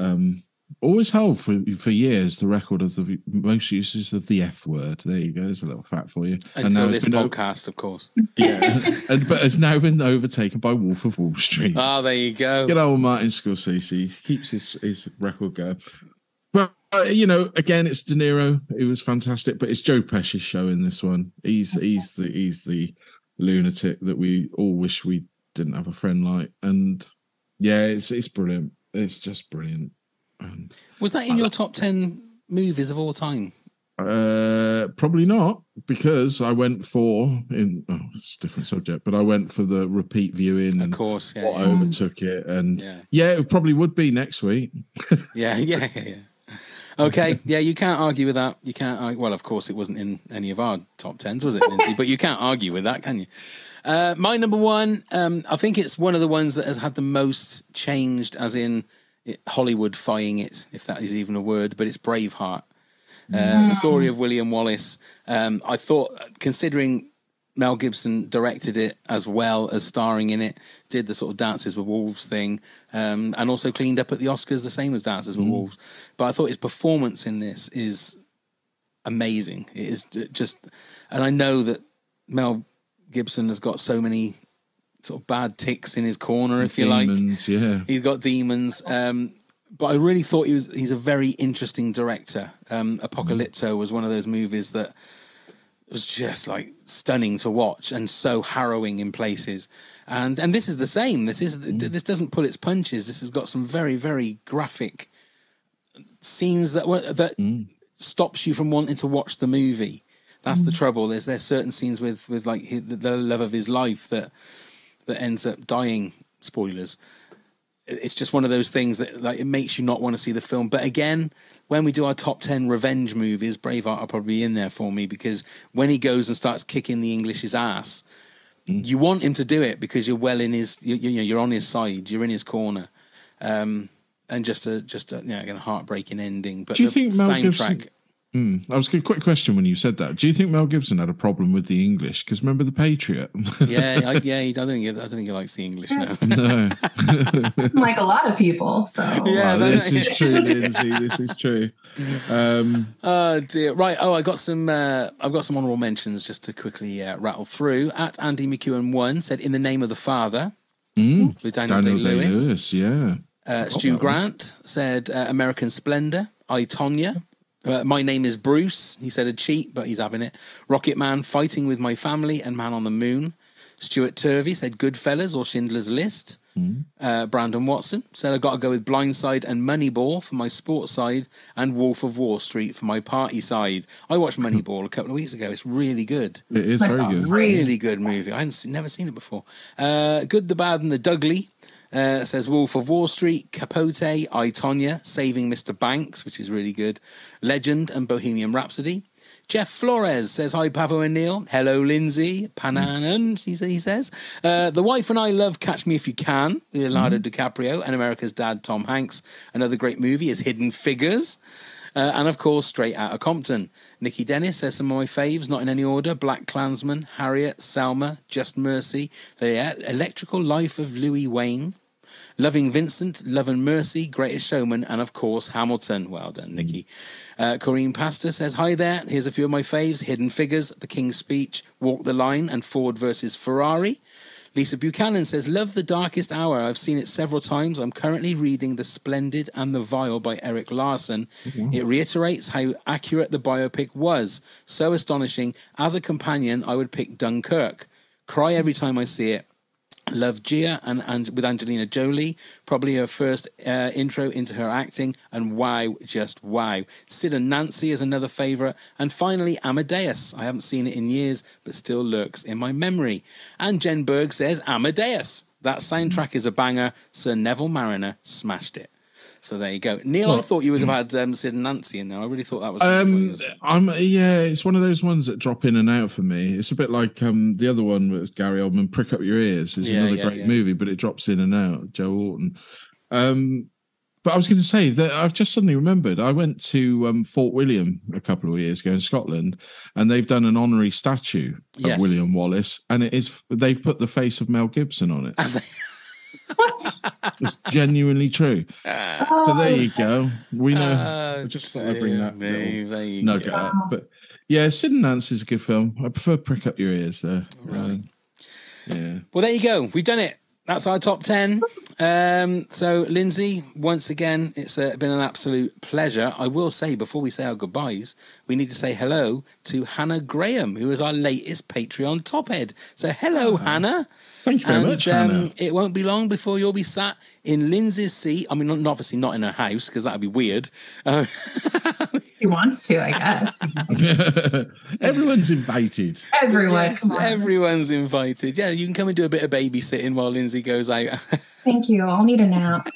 always held for years the record of the most uses of the F word. There you go. There's a little fact for you. Until this podcast, of course. Yeah, but it's now been overtaken by Wolf of Wall Street. Oh, there you go. Good old Martin Scorsese keeps his record going. But you know, again, it's De Niro. It was fantastic, but it's Joe Pesci's show in this one. He's the lunatic that we all wish we didn't have a friend like. And yeah, it's brilliant. It's just brilliant. And was that in your top 10 movies of all time? Probably not, because I went for it's a different subject, but I went for the repeat viewing. Of course, yeah. I overtook it, and it probably would be next week. yeah. Okay, yeah, you can't argue with that. You can't argue. Well, of course, it wasn't in any of our top 10s, was it, Lindsay? But you can't argue with that, can you? My number one, I think it's one of the ones that has had the most changed, as in Hollywood-fying it, if that is even a word, but it's Braveheart. The story of William Wallace. I thought, considering Mel Gibson directed it as well as starring in it, did the sort of Dances with Wolves thing, and also cleaned up at the Oscars the same as Dances with Wolves. But I thought his performance in this is amazing. It is just, and I know that Mel Gibson has got so many sort of bad ticks in his corner, if you like. Yeah, he's got demons. But I really thought he's a very interesting director. Apocalypto was one of those movies that was just like stunning to watch and so harrowing in places. And this is the same. This doesn't pull its punches. This has got some very, very graphic scenes that stops you from wanting to watch the movie. That's the trouble. There's certain scenes with like the love of his life that ends up dying. Spoilers. It's just one of those things that like it makes you not want to see the film. But again, when we do our top 10 revenge movies, Braveheart will probably be in there for me, because when he goes and starts kicking the English's ass, you want him to do it because you're well in his, you're on his side, you're in his corner, and just a heartbreaking ending. But do you think Mel soundtrack? Gibson? I was a quick question when you said that. Do you think Mel Gibson had a problem with the English? Because remember The Patriot? I don't think he likes the English. No. Like a lot of people. So this is true, Lindsay. This is true. Oh dear. Right. Oh, I've got some honourable mentions just to quickly rattle through. At Andy McEwen 1 said "In the Name of the Father" with Daniel Day-Lewis. Yeah. Stu Grant said "American Splendor." I, Tonya. My Name is Bruce. He said a cheat, but he's having it. Rocket Man, Fighting with My Family, and Man on the Moon. Stuart Turvey said Goodfellas or Schindler's List. Brandon Watson said I got to go with Blindside and Moneyball for my sports side, and Wolf of Wall Street for my party side. I watched Moneyball a couple of weeks ago. It's really good. It is very good. Really good movie. I hadn't never seen it before. Good, the Bad, and the Dudley. Says Wolf of Wall Street, Capote, I, Tonya, Saving Mr. Banks, which is really good, Legend and Bohemian Rhapsody. Jeff Flores says, hi, Pavo and Neil. Hello, Lindsay. Pananan, he says. The Wife and I love Catch Me If You Can, with Leonardo DiCaprio and America's Dad, Tom Hanks. Another great movie is Hidden Figures. And, of course, Straight Outta Compton. Nikki Dennis says some of my faves, not in any order. Black Klansman, Harriet, Selma, Just Mercy, The Electrical Life of Louis Wayne, Loving Vincent, Love and Mercy, Greatest Showman, and, of course, Hamilton. Well done, Nikki. Corrine Pastor says, hi there. Here's a few of my faves. Hidden Figures, The King's Speech, Walk the Line, and Ford versus Ferrari. Lisa Buchanan says, love The Darkest Hour. I've seen it several times. I'm currently reading The Splendid and the Vile by Eric Larson. It reiterates how accurate the biopic was. So astonishing. As a companion, I would pick Dunkirk. Cry every time I see it. Love Gia and with Angelina Jolie, probably her first intro into her acting, and wow, just wow. Sid and Nancy is another favourite, and finally Amadeus. I haven't seen it in years, but still lurks in my memory. And Jen Berg says Amadeus. That soundtrack is a banger. Sir Neville Mariner smashed it. So there you go. Neil, I thought you would have had Sid and Nancy in there. I really thought that was it's one of those ones that drop in and out for me. It's a bit like the other one with Gary Oldman, Prick Up Your Ears. It's another great movie, but it drops in and out. Joe Orton. But I was going to say that I've just suddenly remembered I went to Fort William a couple of years ago in Scotland, and they've done an honorary statue of William Wallace, and they've put the face of Mel Gibson on it. What? It's genuinely true. So there you go. We know. I just thought I'd bring that nugget up. But yeah, Sid and Nancy is a good film. I prefer Prick Up Your Ears though. Right. Yeah. Well, there you go. We've done it. That's our top 10. So, Lindsay, once again, it's been an absolute pleasure. I will say, before we say our goodbyes, we need to say hello to Hannah Graham, who is our latest Patreon tophead. So, hello, Hannah. Thank you very much, Hannah. It won't be long before you'll be sat in Lindsay's seat. I mean, obviously not in her house, because that would be weird. He wants to, I guess. Everyone's invited. Everyone's invited. Yeah, you can come and do a bit of babysitting while Lindsay goes out. Thank you. I'll need a nap.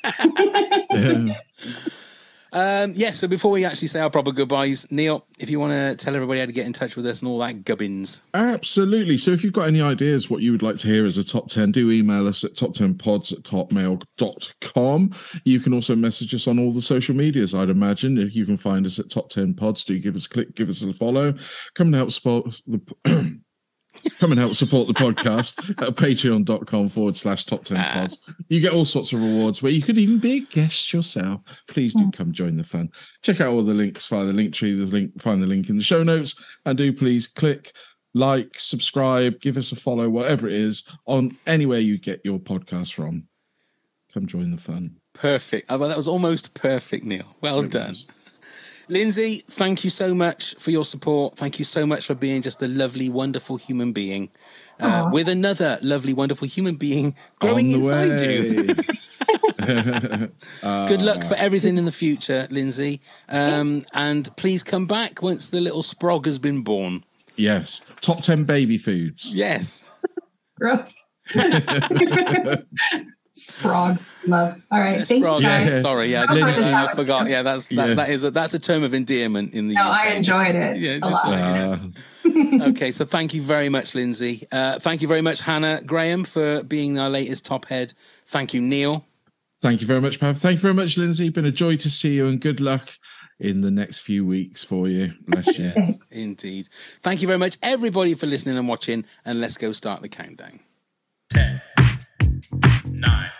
So before we actually say our proper goodbyes, Neil, if you want to tell everybody how to get in touch with us and all that gubbins. Absolutely. So if you've got any ideas what you would like to hear as a top 10, do email us at top10pods@hotmail.com. You can also message us on all the social medias, I'd imagine. If you can find us at Top 10 Pods, do give us a click, give us a follow. Come and help support the podcast at patreon.com/top10pods. You get all sorts of rewards where you could even be a guest yourself. Please do come join the fun. Check out all the links via the link tree. Find the link in the show notes, and do please click, like, subscribe, give us a follow, whatever it is, on anywhere you get your podcast from. Come join the fun. Perfect. Well, that was almost perfect, Neil. Well done. Lindsay, thank you so much for your support. Thank you so much for being just a lovely, wonderful human being with another lovely, wonderful human being growing inside you. Good luck for everything in the future, Lindsay. And please come back once the little sprog has been born. Yes. Top 10 baby foods. Yes. Gross. Sprog, love. All right, thank you guys. Sorry, Lindsay, I forgot. Yeah, that's a term of endearment in the UK. I enjoyed it a lot. Okay, so thank you very much, Lindsay. Thank you very much, Hannah Graham, for being our latest top head. Thank you, Neil. Thank you very much, Pav. Thank you very much, Lindsay. Been a joy to see you, and good luck in the next few weeks for you. Bless you. Yes, indeed. Thank you very much, everybody, for listening and watching, and let's go start the countdown. 10, 9.